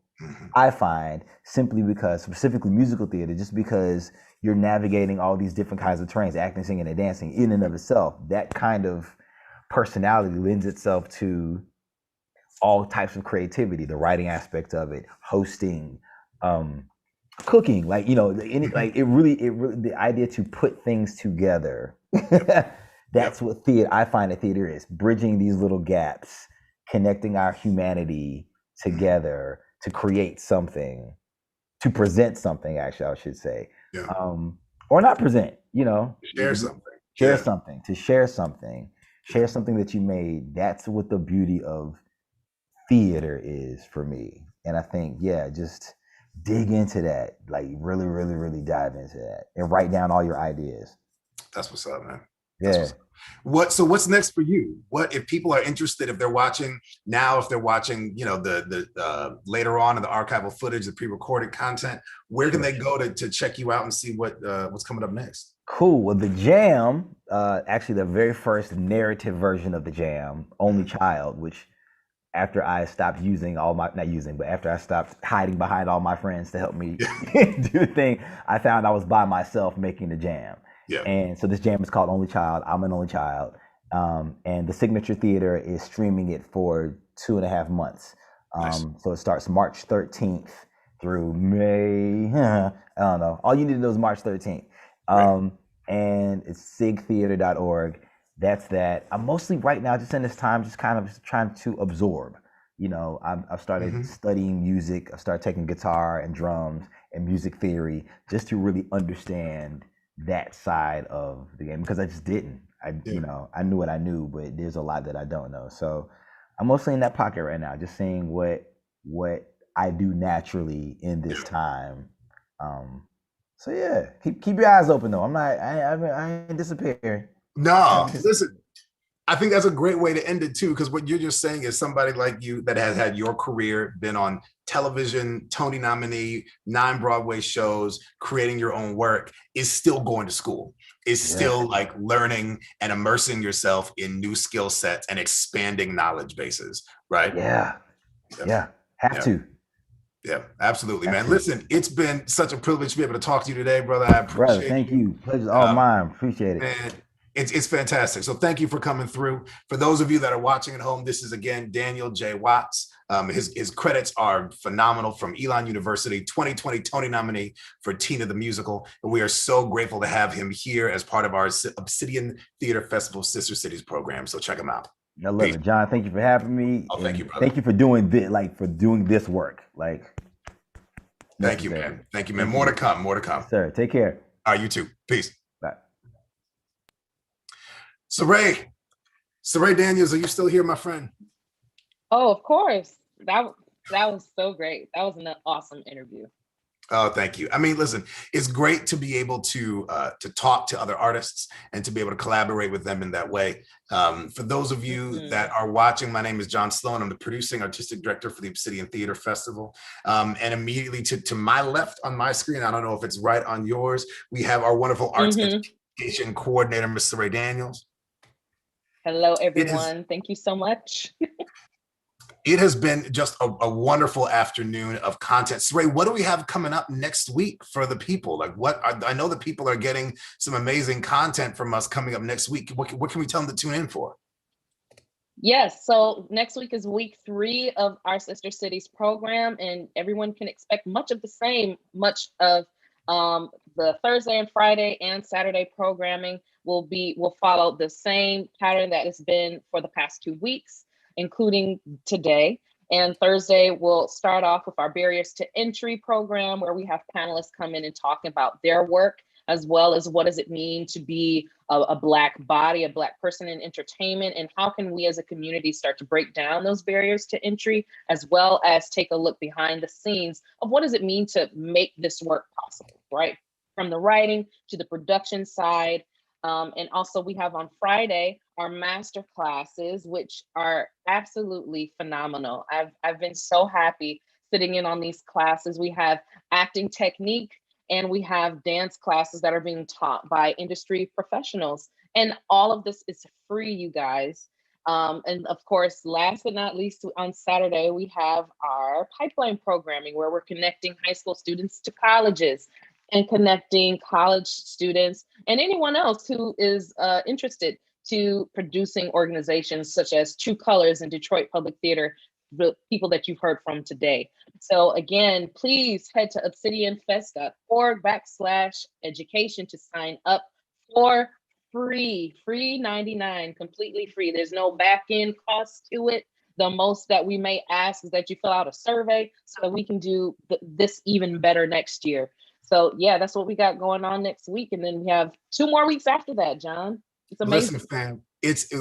I find, simply because, specifically musical theater, just because you're navigating all these different kinds of terrains, acting, singing, and dancing in and of itself. That kind of personality lends itself to all types of creativity, the writing aspect of it, hosting, cooking, like, like it really, the idea to put things together. That's what I find that theater is, bridging these little gaps, connecting our humanity together to create something, to present something, actually, I should say. Or not present, Share something. Share something that you made. That's what the beauty of theater is for me. And I think, just dig into that, like really, really, really dive into that and write down all your ideas. That's what's up, man. So what's next for you? What if people are interested, if they're watching now, if they're watching, the later on in the archival footage, the pre-recorded content, where can they go to check you out and see what's coming up next? Cool. Well, the Jam, actually the very first narrative version of the Jam, Only Child, which after I stopped after I stopped hiding behind all my friends to help me do the thing, I found I was by myself making the Jam. And so this Jam is called Only Child. I'm an only child. And the Signature Theater is streaming it for 2.5 months. Nice. So it starts March 13th through May. I don't know. All you need to know is March 13th. Right. And it's sigtheater.org. That's that. I'm mostly right now just in this time, just kind of trying to absorb. I've started studying music. I started taking guitar and drums and music theory just to really understand that side of the game, because I just didn't. I knew what I knew, but there's a lot that I don't know. So I'm mostly in that pocket right now, just seeing what I do naturally in this time. So yeah, keep your eyes open though. I ain't disappearing. No, listen, I think that's a great way to end it too, because what you're just saying is somebody like you that has had your career, been on television, Tony nominee, 9 Broadway shows, creating your own work, is still going to school, is still like learning and immersing yourself in new skill sets and expanding knowledge bases, right? Yeah. Have to. Yeah, absolutely, man. Listen, it's been such a privilege to be able to talk to you today, brother. I appreciate brother, thank you. Pleasure's all mine. Appreciate it. Man, it's fantastic. So thank you for coming through. For those of you that are watching at home, this is again Daniel J. Watts. His credits are phenomenal, from Elon University, 2020 Tony nominee for Tina the Musical. And we are so grateful to have him here as part of our Obsidian Theater Festival Sister Cities program. So check him out. I love it, John. Thank you for having me. Oh, thank you, brother. Thank you for doing this work. Thank you, man. Thank you, man. More to come. More to come. Sir, take care. All right, you too. Peace. Bye. Saray Daniels, are you still here, my friend? Oh, of course. That was so great. That was an awesome interview. Oh, thank you. I mean, listen, it's great to be able to talk to other artists and to be able to collaborate with them in that way. For those of you that are watching, my name is John Sloan. I'm the producing artistic director for the Obsidian Theater Festival. And immediately to my left on my screen, I don't know if it's right on yours, we have our wonderful arts education coordinator, Ms. Saray Daniels. Hello, everyone. Thank you so much. It has been just a wonderful afternoon of content. Saray, what do we have coming up next week for the people? Like, I know that people are getting some amazing content from us coming up next week. What can we tell them to tune in for? Yes, so next week is week 3 of our Sister Cities program, and everyone can expect much of the same. Much of the Thursday and Friday and Saturday programming will follow the same pattern that it's been for the past 2 weeks, including today. And Thursday, we'll start off with our Barriers to Entry program, where we have panelists come in and talk about their work, as well as what does it mean to be a Black body, a Black person in entertainment, and how can we as a community start to break down those barriers to entry, as well as take a look behind the scenes of what does it mean to make this work possible, right? From the writing to the production side. And also we have on Friday our master classes, which are absolutely phenomenal. I've been so happy sitting in on these classes. We have acting technique and we have dance classes that are being taught by industry professionals. And all of this is free, you guys. And of course, last but not least, on Saturday, we have our pipeline programming, where we're connecting high school students to colleges and connecting college students and anyone else who is interested to producing organizations such as True Colors and Detroit Public Theater, the people that you've heard from today. So again, please head to obsidianfest.org/education to sign up for free 99, completely free. There's no back end cost to it. The most that we may ask is that you fill out a survey so that we can do this even better next year. So yeah, that's what we got going on next week. And then we have 2 more weeks after that, John. It's amazing. Listen, fam,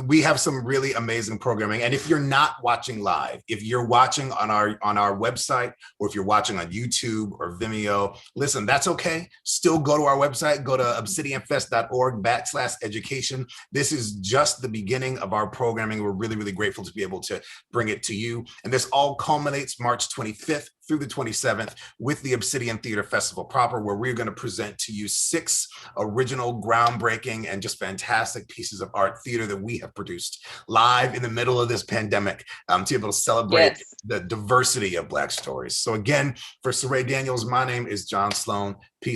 we have some really amazing programming. And if you're not watching live, if you're watching on our website, or if you're watching on YouTube or Vimeo, listen, that's okay. Still go to our website, go to obsidianfest.org/education. This is just the beginning of our programming. We're really, really grateful to be able to bring it to you. And this all culminates March 25th through the 27th with the Obsidian Theater Festival proper, where we're going to present to you 6 original, groundbreaking, and just fantastic pieces of art theater that we have produced live in the middle of this pandemic, to be able to celebrate the diversity of Black stories. So again, for Saray Daniels, my name is John Sloan. Peace.